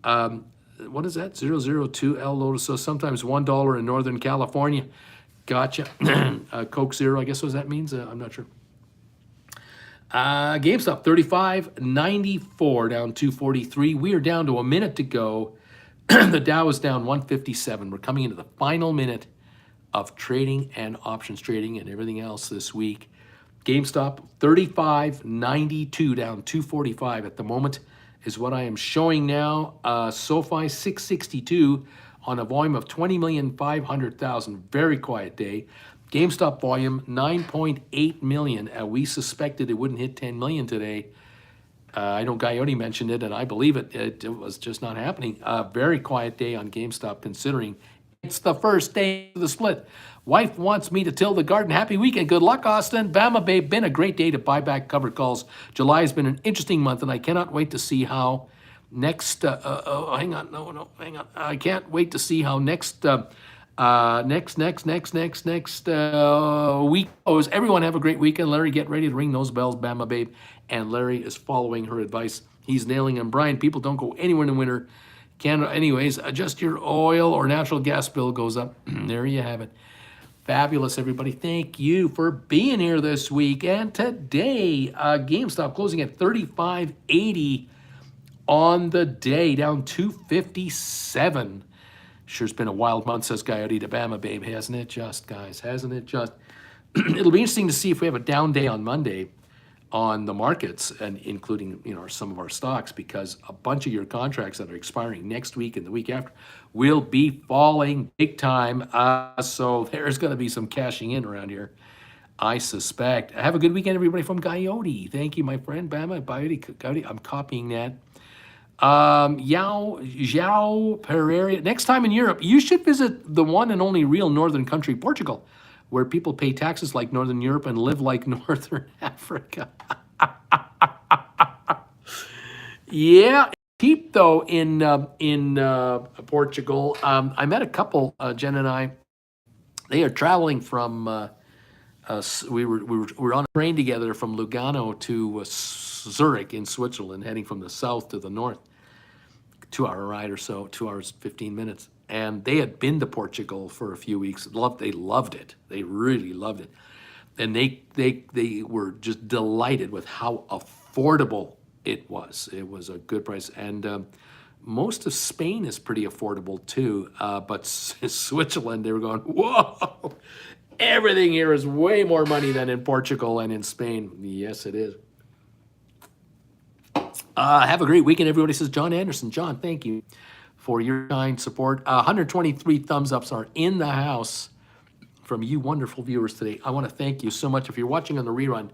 what is that? 002L Lotus. So sometimes $1 in Northern California. Gotcha. Coke Zero, I guess what that means. I'm not sure. GameStop 35.94 down 243. We are down to a minute to go. The Dow is down 157. We're coming into the final minute of trading and options trading and everything else this week. GameStop 35.92 down 245 at the moment is what I am showing now. SoFi 662 on a volume of 20,500,000. Very quiet day. GameStop volume 9.8 million. We suspected it wouldn't hit 10 million today. I know Coyote mentioned it, and I believe it. It was just not happening. Very quiet day on GameStop, considering it's the first day of the split. Wife wants me to till the garden. Happy weekend. Good luck, Austin. Bama Babe, been a great day to buy back covered calls. July has been an interesting month, and I cannot wait to see how next. Hang on. I can't wait to see how next week goes. Everyone have a great weekend. Larry, get ready to ring those bells, Bama Babe. And Larry is following her advice. He's nailing them. Brian, people don't go anywhere in the winter. Canada, anyways, adjust your oil or natural gas bill goes up. There you have it. Fabulous, everybody. Thank you for being here this week. And today, GameStop closing at 35.80 on the day, down 257. Sure's been a wild month, says Coyote to Bama Babe. Hasn't it just, guys? Hasn't it just? It'll be interesting to see if we have a down day on Monday on the markets, and including some of our stocks, because a bunch of your contracts that are expiring next week and the week after will be falling big time. So there's going to be some cashing in around here, I suspect. Have a good weekend, everybody, from Coyote. Thank you, my friend. Bama, Coyote. I'm copying that. João Pereira. Next time in Europe, you should visit the one and only real northern country, Portugal, where people pay taxes like Northern Europe and live like Northern Africa. Yeah, cheap though in Portugal. I met a couple, Jen and I. They are traveling from. We were on a train together from Lugano to Zurich in Switzerland, heading from the south to the north. 2-hour ride or so, 2 hours 15 minutes. And they had been to Portugal for a few weeks. They loved it. They really loved it. And they were just delighted with how affordable it was. It was a good price. And most of Spain is pretty affordable too. But Switzerland, they were going, whoa, everything here is way more money than in Portugal and in Spain. Yes, it is. Have a great weekend, everybody, says John Anderson. John, thank you for your kind support. 123 thumbs ups are in the house from you wonderful viewers today. I want to thank you so much. If you're watching on the rerun,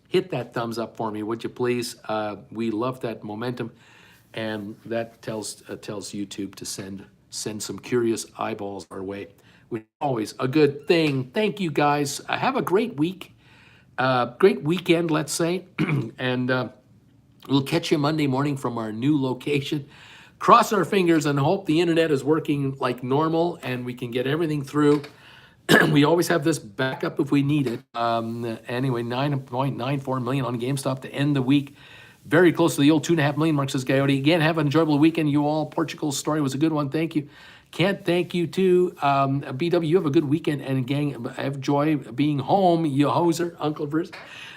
hit that thumbs up for me, would you please? We love that momentum, and that tells YouTube to send some curious eyeballs our way, which is always a good thing. Thank you, guys. Have a great week, great weekend, let's say, and we'll catch you Monday morning from our new location. Cross our fingers and hope the internet is working like normal and we can get everything through. We always have this backup if we need it. Anyway, 9.94 million on GameStop to end the week. Very close to the old 2.5 million mark, says Coyote. Again, have an enjoyable weekend, you all. Portugal's story was a good one. Thank you. Can't thank you too. BW, you have a good weekend. And gang, have joy being home, you hoser, Uncle Bruce.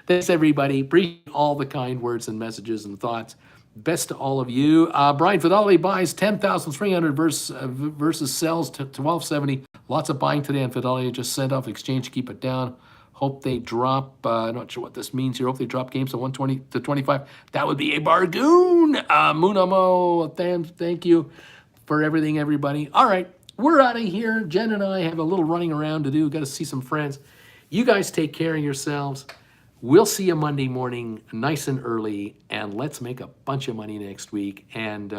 Thanks, everybody. Appreciate all the kind words and messages and thoughts. Best to all of you. Brian Fidelity buys 10,300 versus sells to 1270. Lots of buying today on Fidelity. Just sent off exchange to keep it down. Hope they drop. I'm not sure what this means here. Hope they drop games to 120 to 25. That would be a bargain. Munamo, thank you for everything, everybody. All right, we're out of here. Jen and I have a little running around to do. Got to see some friends. You guys take care of yourselves. We'll see you Monday morning, nice and early, and let's make a bunch of money next week. And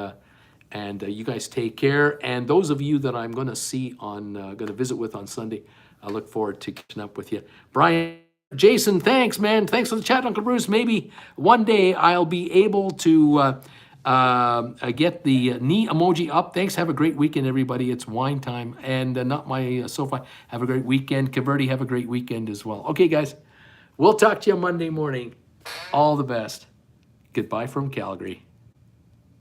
you guys take care. And those of you that I'm going to see on, going to visit with on Sunday, I look forward to catching up with you. Brian, Jason, thanks, man. Thanks for the chat, Uncle Bruce. Maybe one day I'll be able to get the knee emoji up. Thanks. Have a great weekend, everybody. It's wine time. And not my SoFi. Have a great weekend. Caverdi, have a great weekend as well. Okay, guys. We'll talk to you Monday morning. All the best. Goodbye from Calgary.